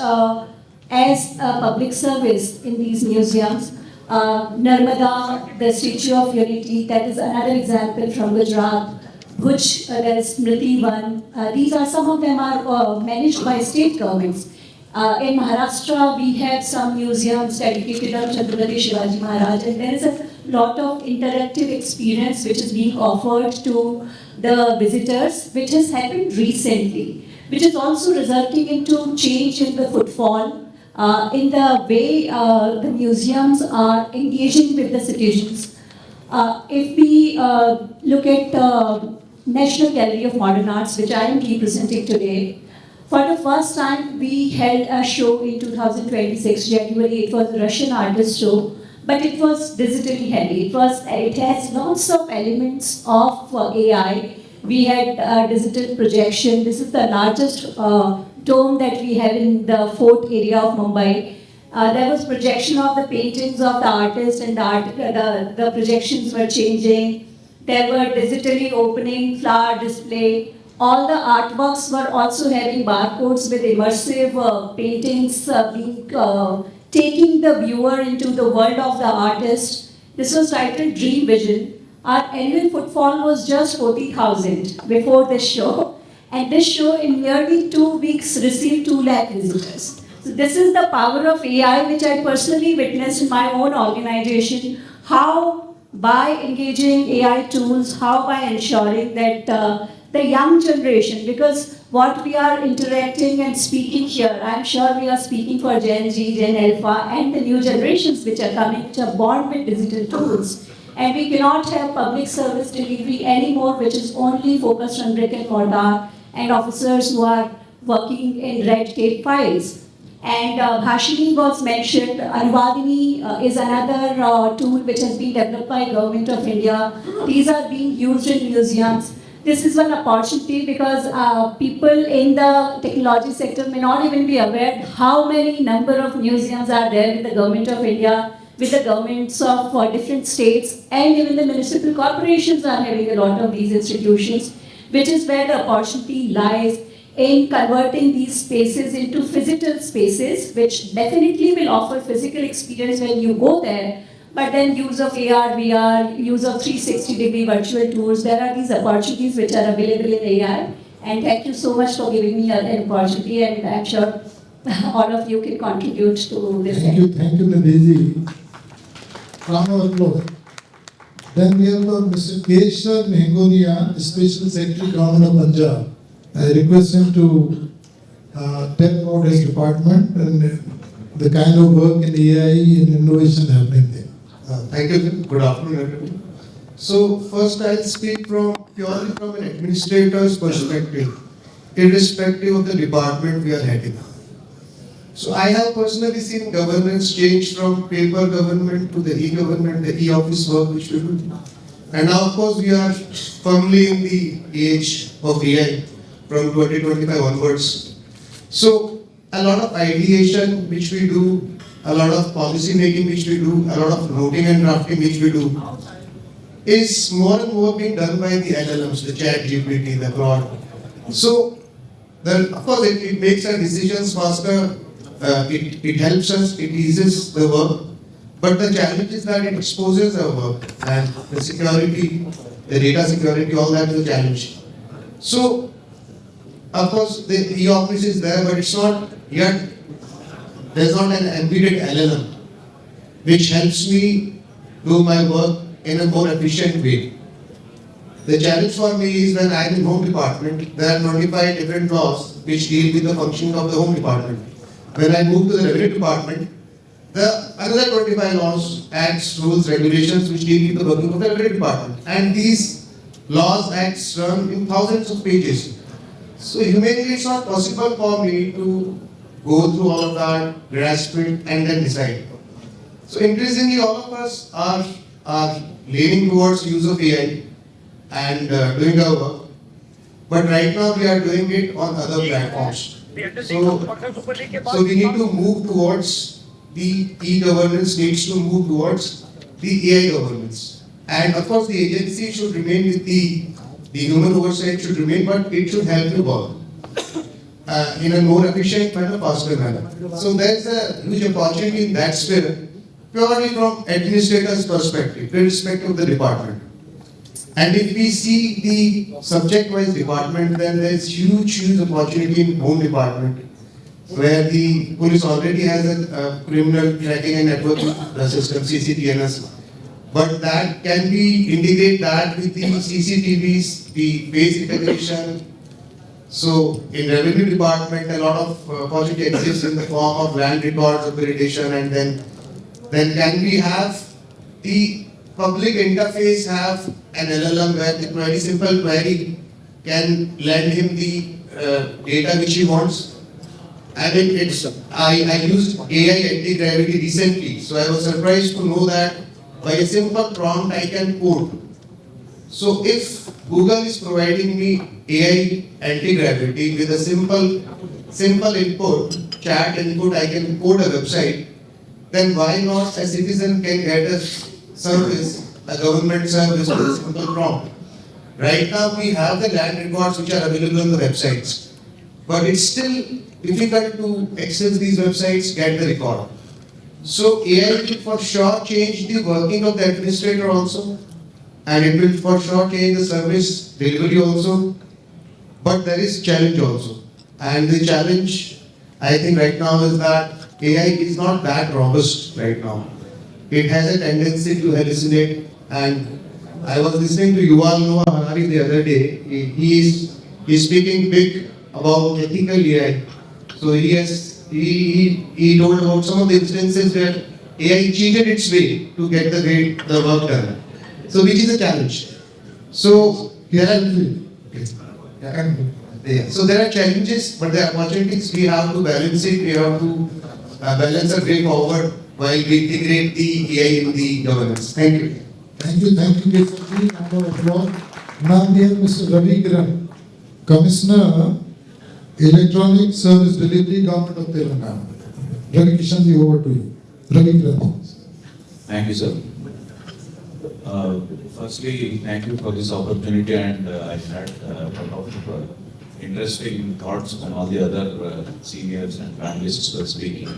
as a public service in these museums. Narmada, the Statue of Unity, that is another example from Gujarat. Bhuj, there is Smriti one. These are, some of them are managed by state governments. In Maharashtra, we have some museums dedicated to Chhatrapati Shivaji Maharaj, and there is a lot of interactive experience which is being offered to the visitors, which has happened recently, which is also resulting into change in the footfall, in the way the museums are engaging with the citizens. If we look at National Gallery of Modern Arts, which I am representing today, for the first time we held a show in 2026, January. It was a Russian artist show, but it was digitally heavy. It has lots of elements of AI. We had digital projection. This is the largest dome that we have in the fort area of Mumbai. There was projection of the paintings of the artist, and the projections were changing. There were digitally opening flower display. All the artworks were also having barcodes with immersive paintings taking the viewer into the world of the artist. This was titled Dream Vision. Our annual footfall was just 40,000 before this show. And this show in nearly 2 weeks received 2 lakh visitors. So this is the power of AI, which I personally witnessed in my own organization. How by engaging AI tools, how by ensuring that the young generation, because what we are interacting and speaking here, I'm sure we are speaking for Gen Z, Gen Alpha, and the new generations which are coming, which are born with digital tools. And we cannot have public service delivery anymore, which is only focused on brick and mortar and officers who are working in red tape files. And Bhashini was mentioned. Anuvadini is another tool which has been developed by Government of India. These are being used in museums. This is one opportunity because people in the technology sector may not even be aware how many number of museums are there with the Government of India, with the governments of different states, and even the municipal corporations are having a lot of these institutions, which is where the opportunity lies in converting these spaces into physical spaces, which definitely will offer physical experience when you go there, but then use of AR, VR, use of 360-degree virtual tours, there are these opportunities which are available in AI. And thank you so much for giving me an opportunity, and I'm sure all of you can contribute to this. Thank you, Nidhi. Round of applause. Then we have Mr. Keshav Hingonia, Special Secretary, Government of Punjab. I request him to tell about his department and the kind of work in AI and innovation happening there. Thank you. Good afternoon, everyone. So first, I'll speak purely from an administrator's perspective, irrespective of the department we are heading. So I have personally seen governance change from paper government to the e-government, the e-office work which we do. And now, of course, we are firmly in the age of AI from 2025 onwards. So a lot of ideation which we do, a lot of policy making which we do, a lot of noting and drafting which we do, is more and more being done by the LLMs, the chat GPT, the Claude. So, then of course it makes our decisions faster, it helps us, it eases the work, but the challenge is that it exposes our work and the security, the data security, all that is a challenge. So, of course, the e-office is there, but it's not yet, there's not an embedded LLM which helps me do my work in a more efficient way. The challenge for me is when I'm in Home Department, there are 25 different laws which deal with the functioning of the Home Department. When I move to the Revenue Department, the another 25 laws, acts, rules, regulations which deal with the working of the Revenue Department. And these laws, acts run in thousands of pages. So humanly it's not possible for me to go through all of that, grasp it, and then decide. So increasingly all of us are leaning towards use of AI and doing our work. But right now we are doing it on other platforms. So we need to move towards the e-governance needs to move towards the AI governance. And of course the agency should remain with the human oversight should remain, but it should help you work in a more efficient manner, faster manner. So there's a huge opportunity in that sphere, purely from administrator's perspective, irrespective of the department. And if we see the subject-wise department, then there's huge opportunity in Home Department, where the police already has a criminal tracking and networking system, CCTNS. But that can be integrate that with the CCTVs, the face integration. So in Revenue Department, a lot of opportunity exists in the form of land records upgradation, and then can we have the public interface have an LLM where the very simple query can lend him the data which he wants. I mean, I used AI anti-gravity recently, so I was surprised to know that by a simple prompt I can code. So if Google is providing me AI anti-gravity with a simple input, chat input, I can code a website, then why not a citizen can get a service, a government service with a simple prompt. Right now we have the land records which are available on the websites, but it's still difficult to access these websites, get the record. So AI will for sure change the working of the administrator also, and it will for sure change the service delivery also, but there is challenge also. And the challenge I think right now is that AI is not that robust right now. It has a tendency to hallucinate, and I was listening to Yuval Noah Harari the other day. He's speaking big about ethical AI. So he told about some of the instances where AI cheated its way to get the work done. So which is a challenge. So there are so there are challenges, but there are opportunities. We have to balance it. We have to balance our way forward while we integrate the AI in the governance. Thank you. Thank you, Keshav. Round of applause. Now we have Mr. Ravi Kiran, Commissioner, Electronic Service Delivery, Government of Telangana. Ravi Kishan, over to you. Ravi Kiran. Thank you, sir. Firstly, thank you for this opportunity, and I had a lot of interesting thoughts on all the other seniors and panelists who are speaking.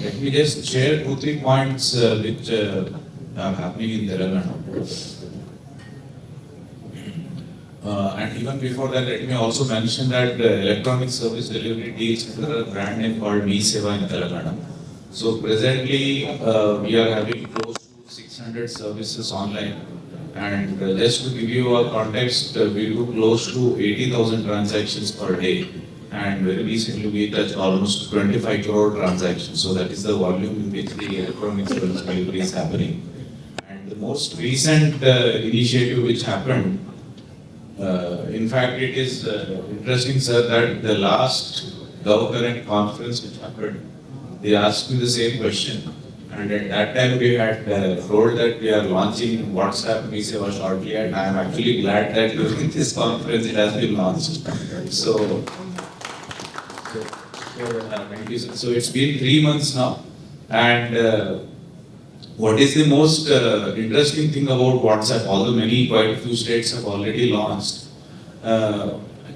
Let me just share 2-3 points which are happening in Telangana. And even before that, let me also mention that electronic service delivery deals with a brand name called Me Seva in Telangana. So presently, we are having close to 600 services online. And just to give you a context, we do close to 80,000 transactions per day. And very recently, we touched almost 25 crore transactions. So that is the volume in which the electronic service delivery is happening. And the most recent initiative which happened, in fact, it is interesting, sir, that the last government conference which happened, they asked me the same question. And at that time, we had told that we are launching WhatsApp Me Seva shortly, and I am actually glad that during this conference it has been launched. So it's been 3 months now, and what is the most interesting thing about WhatsApp? Although quite a few states have already launched.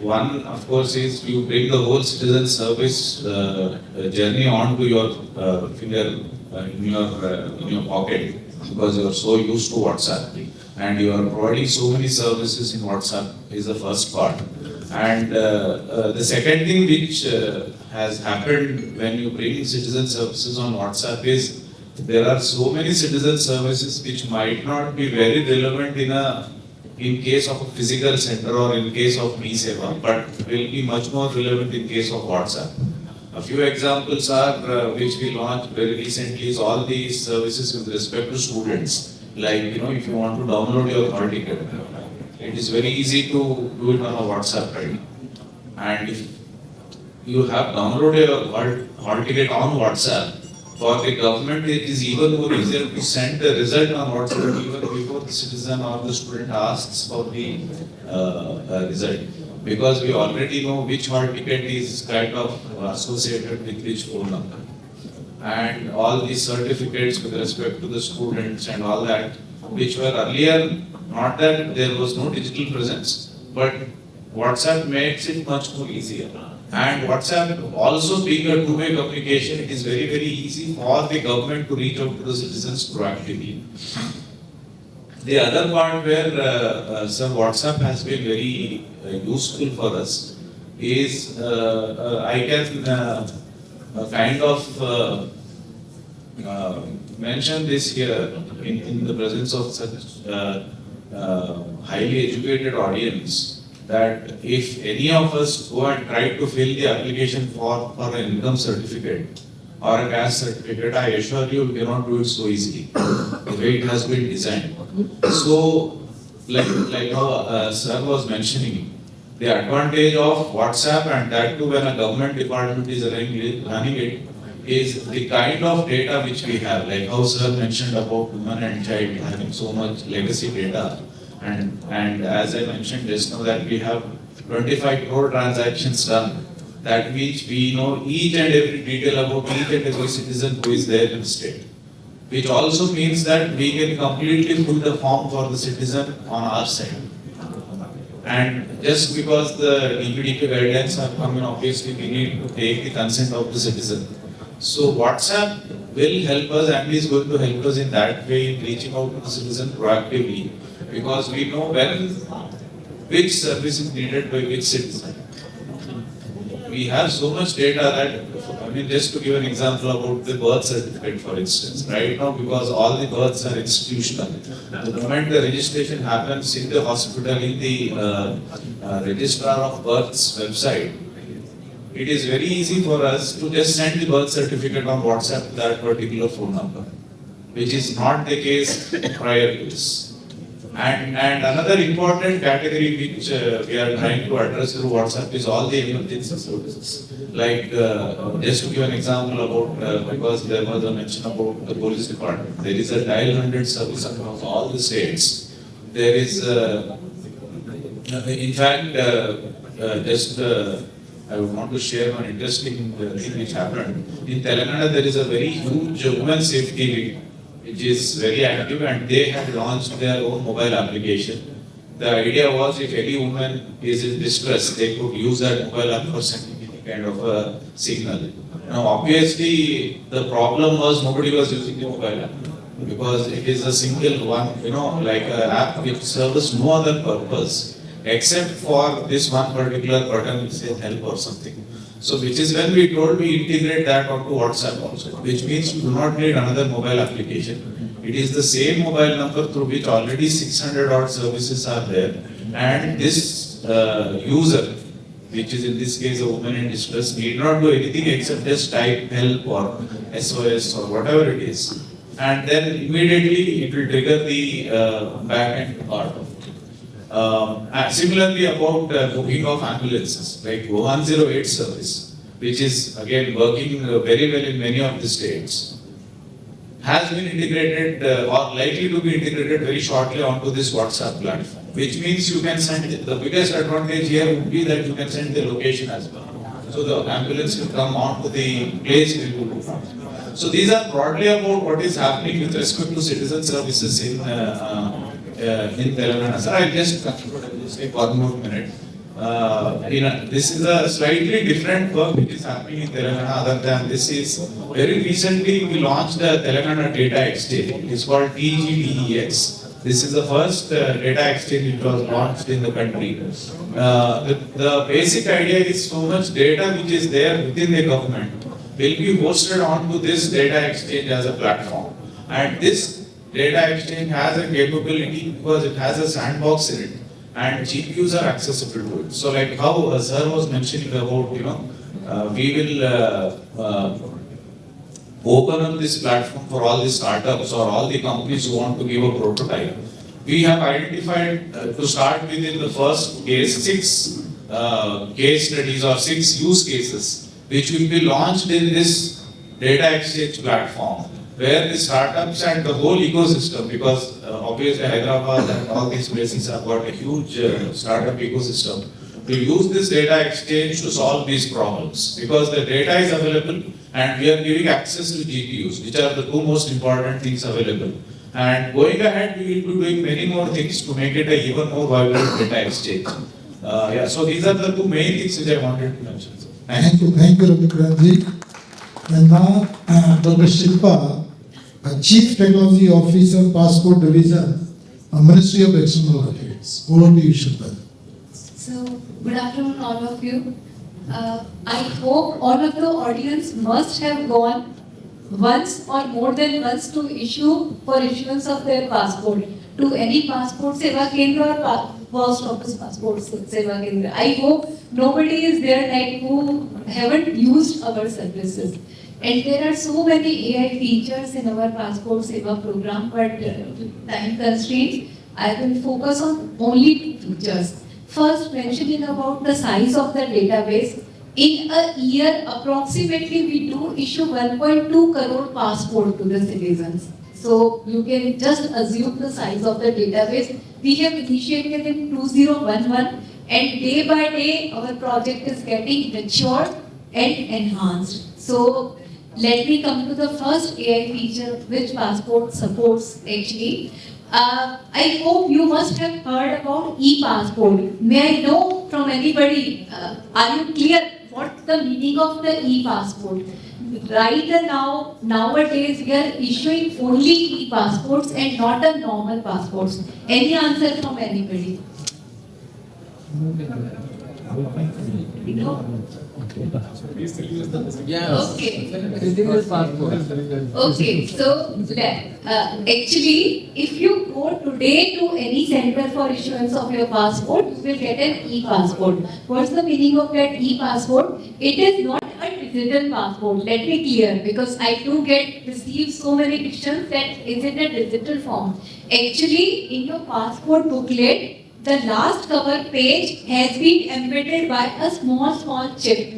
One, of course, is you bring the whole citizen service journey onto your finger in your pocket, because you are so used to WhatsApp and you are providing so many services in WhatsApp is the first part. And the second thing which has happened when you bring citizen services on WhatsApp is there are so many citizen services which might not be very relevant in case of a physical center or in case of Me Seva, but will be much more relevant in case of WhatsApp. A few examples are which we launched very recently is all these services with respect to students. Like, if you want to download your hall ticket, it is very easy to do it on a WhatsApp, right? And if you have downloaded your hall ticket on WhatsApp, for the government, it is even more easier to send the result on WhatsApp even before the citizen or the student asks for the result. Because we already know which hall ticket is kind of associated with which phone number. And all these certificates with respect to the students and all that, which were earlier, not that there was no digital presence, but WhatsApp makes it much more easier. And WhatsApp also being a two-way communication, it is very, very easy for the government to reach out to the citizens proactively. The other part where WhatsApp has been very useful for us is I can kind of mention this here in the presence of such highly educated audience, that if any of us go and try to fill the application for an income certificate or a caste certificate, I assure you, we cannot do it so easily, the way it has been designed. So, like how sir was mentioning, the advantage of WhatsApp, and that too when a government department is running it, is the kind of data which we have, like how sir mentioned about women and child having so much legacy data. And as I mentioned just now that we have 25 crore transactions done. That means we know each and every detail about each and every citizen who is there in the state. Which also means that we can completely fill the form for the citizen on our side. And just because the DPDP guidelines have come in, obviously we need to take the consent of the citizen. So WhatsApp will help us and is going to help us in that way in reaching out to the citizen proactively. Because we know which service is needed by which citizen. We have so much data that, just to give an example about the birth certificate, for instance, right now, because all the births are institutional. The moment the registration happens in the hospital, in the registrar of births website, it is very easy for us to just send the birth certificate on WhatsApp to that particular phone number, which is not the case prior to this. And another important category which we are trying to address through WhatsApp is all the emergency services. Like, just to give an example about, because there was a mention about the police department, there is a dial 100 service across all the states. There is, in fact, I want to share one interesting thing which happened. In Telangana, there is a very huge women safety league, which is very active, and they have launched their own mobile application. The idea was if any woman is in distress, they could use that mobile app for sending any kind of a signal. Now, obviously, the problem was nobody was using the mobile app because it is a single one, like an app which serves no other purpose except for this one particular button which says help or something. So which is when we told we integrate that onto WhatsApp also, which means you do not need another mobile application. It is the same mobile number through which already 600 odd services are there, and this user, which is in this case a woman in distress, need not do anything except just type help or SOS or whatever it is, and then immediately it will trigger the back-end part of it. Similarly, about booking of ambulances, like 108 service, which is again working very well in many of the states, has been integrated or likely to be integrated very shortly onto this WhatsApp platform, which means you can send it. The biggest advantage here would be that you can send the location as well. So the ambulance will come onto the place where you will go. So these are broadly about what is happening with respect to citizen services in Telangana. Sir, I'll just take one more minute. This is a slightly different work which is happening in Telangana. Other than this is very recently we launched the Telangana Data Exchange. It's called TGDEX. This is the first data exchange which was launched in the country. The basic idea is so much data which is there within the government will be hosted onto this data exchange as a platform. And this data exchange has a capability because it has a sandbox in it and GPUs are accessible to it. So like how sir was mentioning about, we will open up this platform for all the startups or all the companies who want to give a prototype. We have identified to start with in the first case 6 case studies or 6 use cases which will be launched in this data exchange platform, where the startups and the whole ecosystem, because obviously Hyderabad and all these places have got a huge startup ecosystem, to use this data exchange to solve these problems. Because the data is available and we are giving access to GPUs, which are the 2 most important things available. And going ahead, we will be doing many more things to make it a even more vibrant data exchange. So these are the 2 main things which I wanted to mention. Thank you, Ravi. And now, Dr. Shilpa, Chief Technology Officer, Passport Division, Ministry of External Affairs. Over to you, Shilpa. So, good afternoon, all of you. I hope all of the audience must have gone once or more than once to issue for issuance of their passport to any passport seva kendra or post office passport seva kendra. I hope nobody is there like who haven't used our services. And there are so many AI features in our passport seva program, but time constraints, I will focus on only 2 features. First, mentioning about the size of the database. In a year, approximately we do issue 1.2 crore passport to the citizens. So you can just assume the size of the database. We have initiated in 2011, and day by day our project is getting matured and enhanced. So let me come to the first AI feature which passport supports actually. I hope you must have heard about e-passport. May I know from anybody, are you clear what's the meaning of the e-passport? Right now, nowadays we are issuing only e-passports and not the normal passports. Any answer from anybody? Okay. Okay, so actually, if you go today to any center for issuance of your passport, you will get an e-passport. What's the meaning of that e-passport? It is not a digital passport. Let me clear, because I do receive so many questions that is it a digital form. Actually, in your passport booklet, the last cover page has been embedded by a small chip.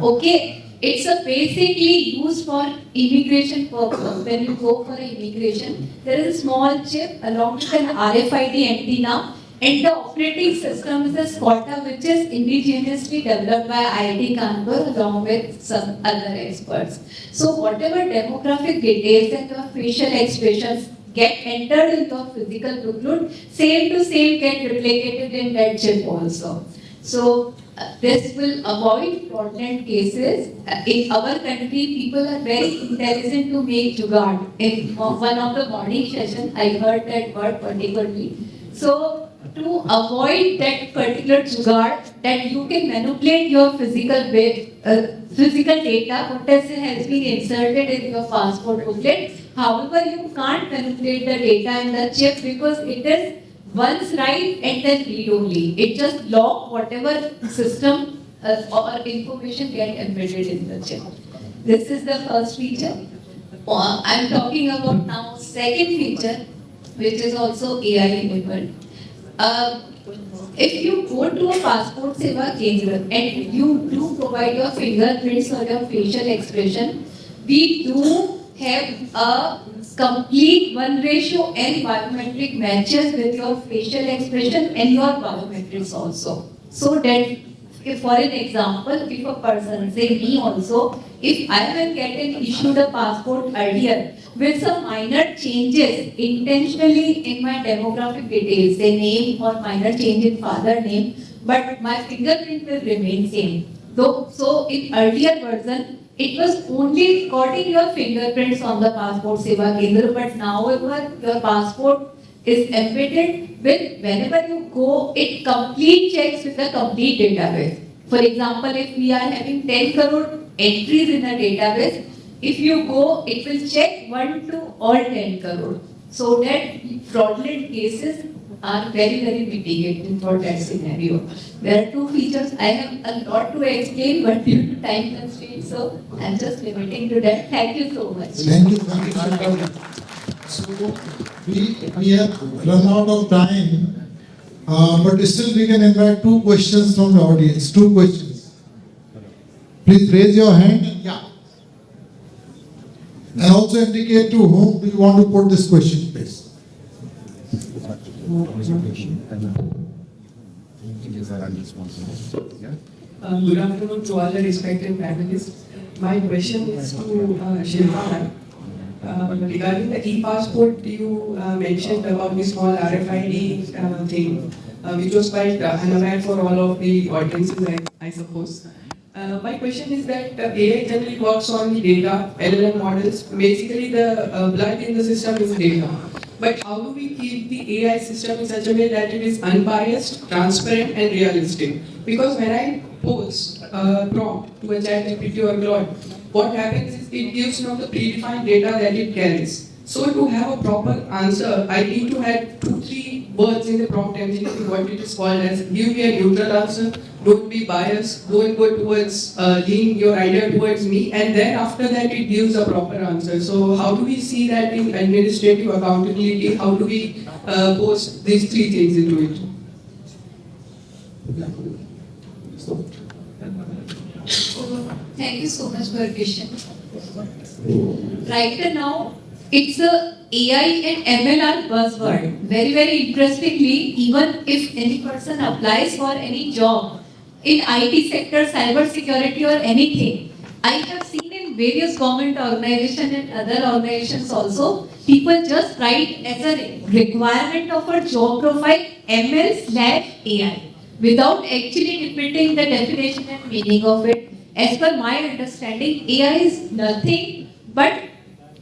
Okay, it's a basically used for immigration purpose. When you go for immigration, there is a small chip along with an RFID antenna, and the operating system is a SCOTA, which is indigenously developed by IIT Kanpur along with some other experts. So whatever demographic details and your facial expressions get entered in your physical booklet, same to same get replicated in that chip also. So this will avoid fraudulent cases. In our country, people are very intelligent to make jugaad. In one of the morning session, I heard that word particularly. So to avoid that particular jugaad, that you can manipulate your physical data, what has been inserted in your passport booklet. However, you can't manipulate the data in the chip because it is once write and then read only. It just log whatever system or information get embedded in the chip. This is the first feature. I'm talking about now second feature, which is also AI enabled. If you go to a passport seva kendra and you do provide your fingerprints or your facial expression, we do have a complete 1:n biometric matches with your facial expression and your biometrics also. So that, if for an example, if a person, say me also, if I will get issued a passport earlier with some minor changes intentionally in my demographic details, say name or minor change in father name, but my fingerprint will remain same. So in earlier version, it was only recording your fingerprints on the passport seva kendra, but now your passport is embedded with, whenever you go, it complete checks with the complete database. For example, if we are having 10 crore entries in a database, if you go, it will check 1 to all 10 crore. So that fraudulent cases are very mitigated for that scenario. There are two features. I have a lot to explain, but due to time constraints, so I'm just limiting to that. Thank you so much. Thank you, Shankar. So we have run out of time, but still we can invite two questions from the audience. Two questions. Please raise your hand. Yeah. And also indicate to whom do you want to put this question, please. Good afternoon to all the respected panelists. My question is to Shilpa. Regarding the e-passport, you mentioned about the small RFID thing, which was quite unaware for all of the audiences, I suppose. My question is that AI generally works on the data, LLM models. Basically, the blood in the system is data. But how do we keep the AI system in such a way that it is unbiased, transparent, and realistic? Because when I pose a prompt to a ChatGPT or Claude, what happens is it gives the predefined data that it carries. So to have a proper answer, I need to have 2-3 words in the prompt engine, what it is called as. Give me a neutral answer, don't be biased, don't go towards lean your idea towards me, and then after that it gives a proper answer. So how do we see that in administrative accountability? How do we post these 3 things into it? Thank you so much for your question. Right now, it's a AI and ML are buzzword. Very interestingly, even if any person applies for any job in IT sector, cyber security or anything, I have seen in various government organizations and other organizations also, people just write as a requirement of a job profile ML/AI without actually repeating the definition and meaning of it. As per my understanding, AI is nothing but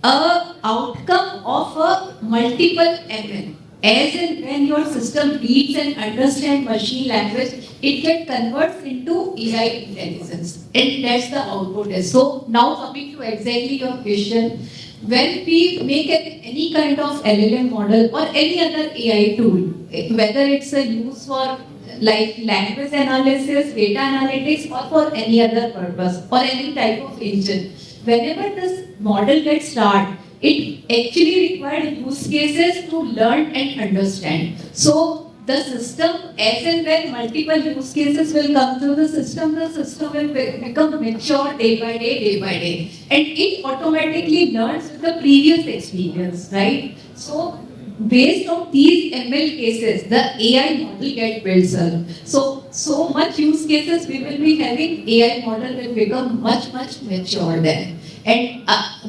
a outcome of a multiple ML. as and when your system reads and understands machine language, it can convert into AI intelligence. And that's the output is. So now coming to exactly your question, when we make any kind of LLM model or any other AI tool, whether it's a use for like language analysis, data analytics, or for any other purpose, or any type of engine, whenever this model gets started, it actually requires use cases to learn and understand. So the system, as and when multiple use cases will come through the system will become mature day by day. And it automatically learns with the previous experience, right? So based on these ML cases, the AI model get built up. So much use cases we will be having, AI model will become much mature then. And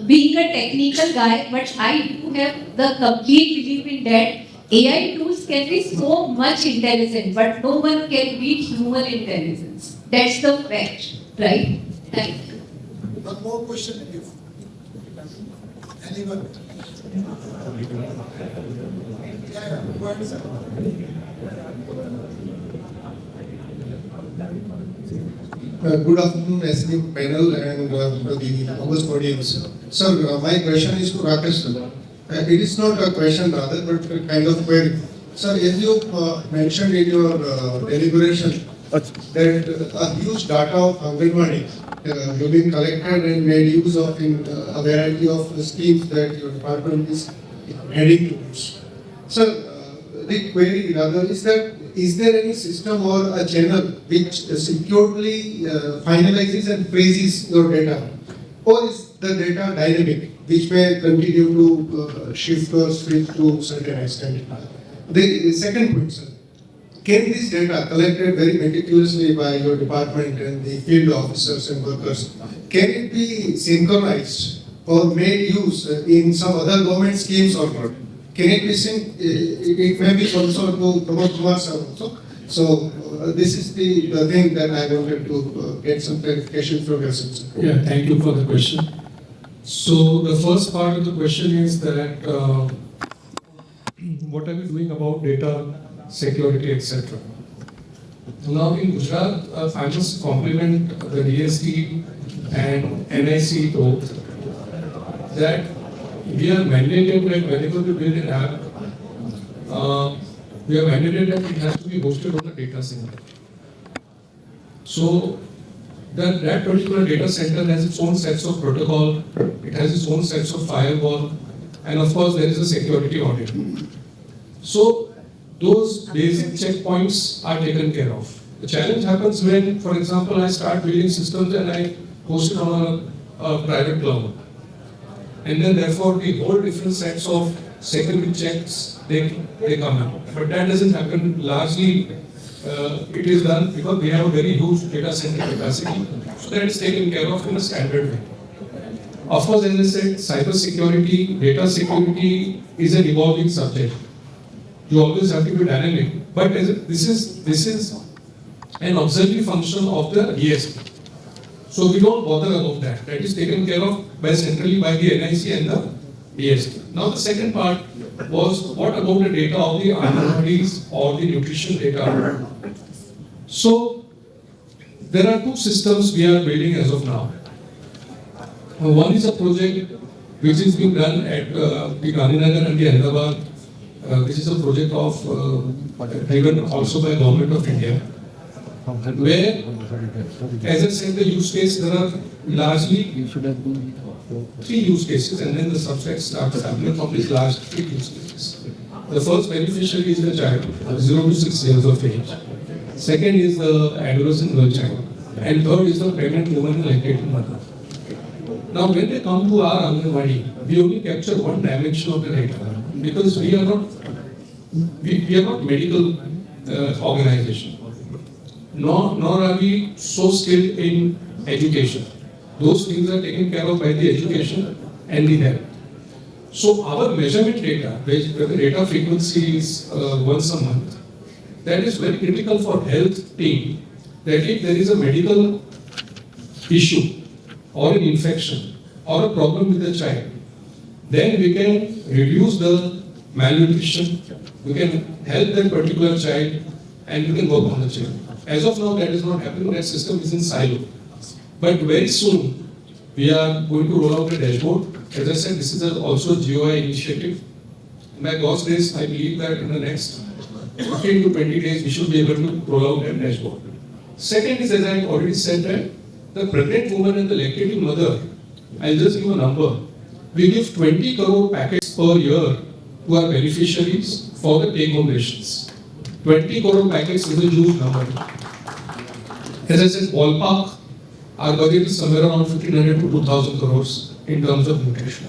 being a technical guy, but I do have the complete belief in that AI tools can be so much intelligent, but no one can beat human intelligence. That's the fact, right? Thank you. One more question, if anyone. Yeah, go ahead, sir. Good afternoon, esteemed panel and the august audience. Sir, my question is to Rakesh sir. It is not a question rather, but a kind of query. Sir, as you mentioned in your deliberation that a huge data of Anganwadi have been collected and made use of in a variety of schemes that your department is heading towards. Sir, the query rather is that is there any system or a channel which securely finalizes and freezes your data, or is the data dynamic, which may continue to shift or switch to certain extent? The second point, sir, can this data collected very meticulously by your department and the field officers and workers, can it be synchronized or made use in some other government schemes or not? Can it be it may be also to Pramod Kumar sir also. So this is the thing that I wanted to get some clarification from your sir. Yeah, thank you for the question. So the first part of the question is that what are we doing about data security, etc. Now in Gujarat, I must compliment the DST and NIC both that we are mandated that whenever we build an app, we are mandated that it has to be hosted on a data center. So that particular data center has its own sets of protocol, it has its own sets of firewall, and of course there is a security audit. So those basic checkpoints are taken care of. The challenge happens when, for example, I start building systems and I host it on a private cloud. And then therefore the whole different sets of security checks, they come in. But that doesn't happen largely. It is done because we have a very huge data center capacity. So that is taken care of in a standard way. Of course, as I said, cyber security, data security is an evolving subject. You always have to be dynamic. But this is an auxiliary function of the DSP. So we don't bother about that. That is taken care of centrally by the NIC and the DSP. Now the second part was what about the data of the Anganwadis or the nutrition data? So there are two systems we are building as of now. One is a project which is being done at the Gandhinagar and the Ahmedabad. This is a project of driven also by Government of India, where, as I said, the use case, there are largely three use cases, and then the subset starts happening from these large three use cases. The first beneficiary is the child, 0 to 6 years of age. Second is the adolescent girl child. And third is the pregnant woman and lactating mother. Now, when they come to our Anganwadi, we only capture one dimension of the data, because we are not medical organization. Nor are we so skilled in education. Those things are taken care of by the education and the health. So our measurement data, where the data frequency is once a month, that is very critical for health team, that if there is a medical issue or an infection or a problem with the child, then we can reduce the malnutrition, you can help that particular child and you can work on the child. As of now, that is not happening, that system is in silo. But very soon, we are going to roll out a dashboard. As I said, this is also a GOI initiative. By God's grace, I believe that in the next 15 to 20 days, we should be able to roll out that dashboard. Second is, as I already said, that the pregnant woman and the lactating mother, I'll just give a number. We give 20 crore packets per year to our beneficiaries for the take-home rations. 20 crore packets is a huge number. As I said, ballpark, our budget is somewhere around 1,500 to 2,000 crores in terms of nutrition.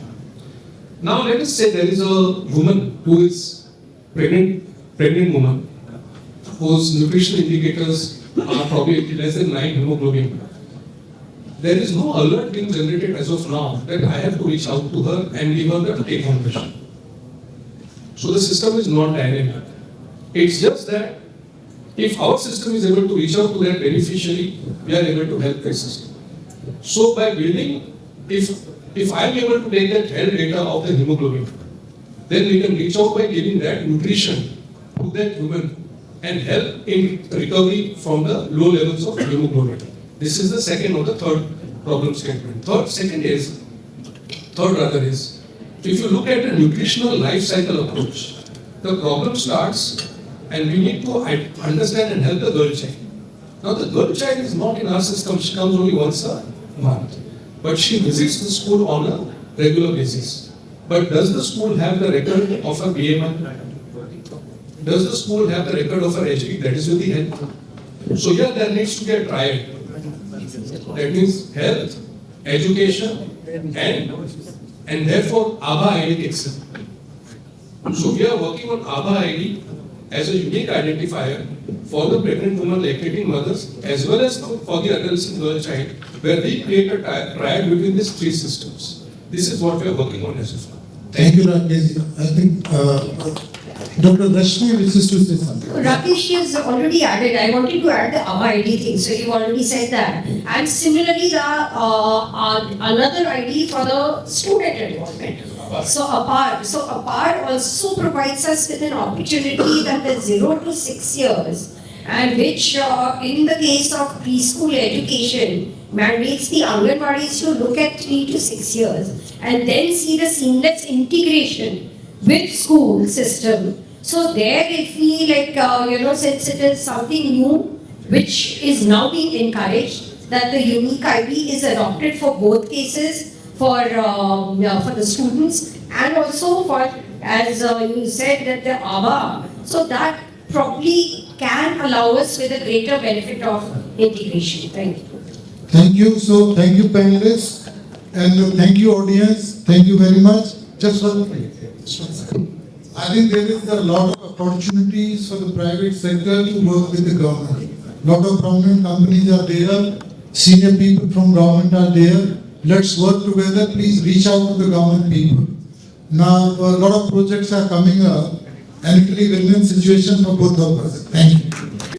Now let us say there is a woman who is pregnant woman whose nutrition indicators are probably less than 9 hemoglobin. There is no alert being generated as of now that I have to reach out to her and give her the take-home ration. So the system is not dynamic. It's just that if our system is able to reach out to that beneficiary, we are able to help that system. So by building, if I am able to take that health data of the hemoglobin, then we can reach out by giving that nutrition to that woman and help in recovery from the low levels of hemoglobin. This is the second or the third problem statement. Third is, if you look at the nutritional life cycle approach, the problem starts and we need to understand and help the girl child. Now the girl child is not in our system, she comes only once a month. But she visits the school on a regular basis. But does the school have the record of her BMI? Does the school have the record of her HB? That is with the health. So here there needs to be a triad. That means health, education, and therefore ABHA ID kicks in. So we are working on ABHA ID as a unique identifier for the pregnant woman, lactating mothers, as well as for the adolescent girl child, where we create a triad between these three systems. This is what we are working on as of now. Thank you, Rakesh. I think Dr. Rashmi wishes to say something. Rakesh has already added, I wanted to add the ABHA ID thing, so you've already said that. And similarly, another ID for the student involvement. So APAR also provides us with an opportunity that the 0 to 6 years, and which in the case of preschool education mandates the Anganwadis to look at 3 to 6 years and then see the seamless integration with school system. So there if we since it is something new which is now being encouraged, that the unique ID is adopted for both cases, for the students and also for, as you said, that the ABHA. So that probably can allow us with a greater benefit of integration. Thank you. Thank you. So thank you panelists and thank you audience. Thank you very much. Just one thing. I think there is a lot of opportunities for the private sector to work with the government. Lot of prominent companies are there. Senior people from government are there. Let's work together. Please reach out to the government people. Now, a lot of projects are coming up and it will be a win-win situation for both of us. Thank you.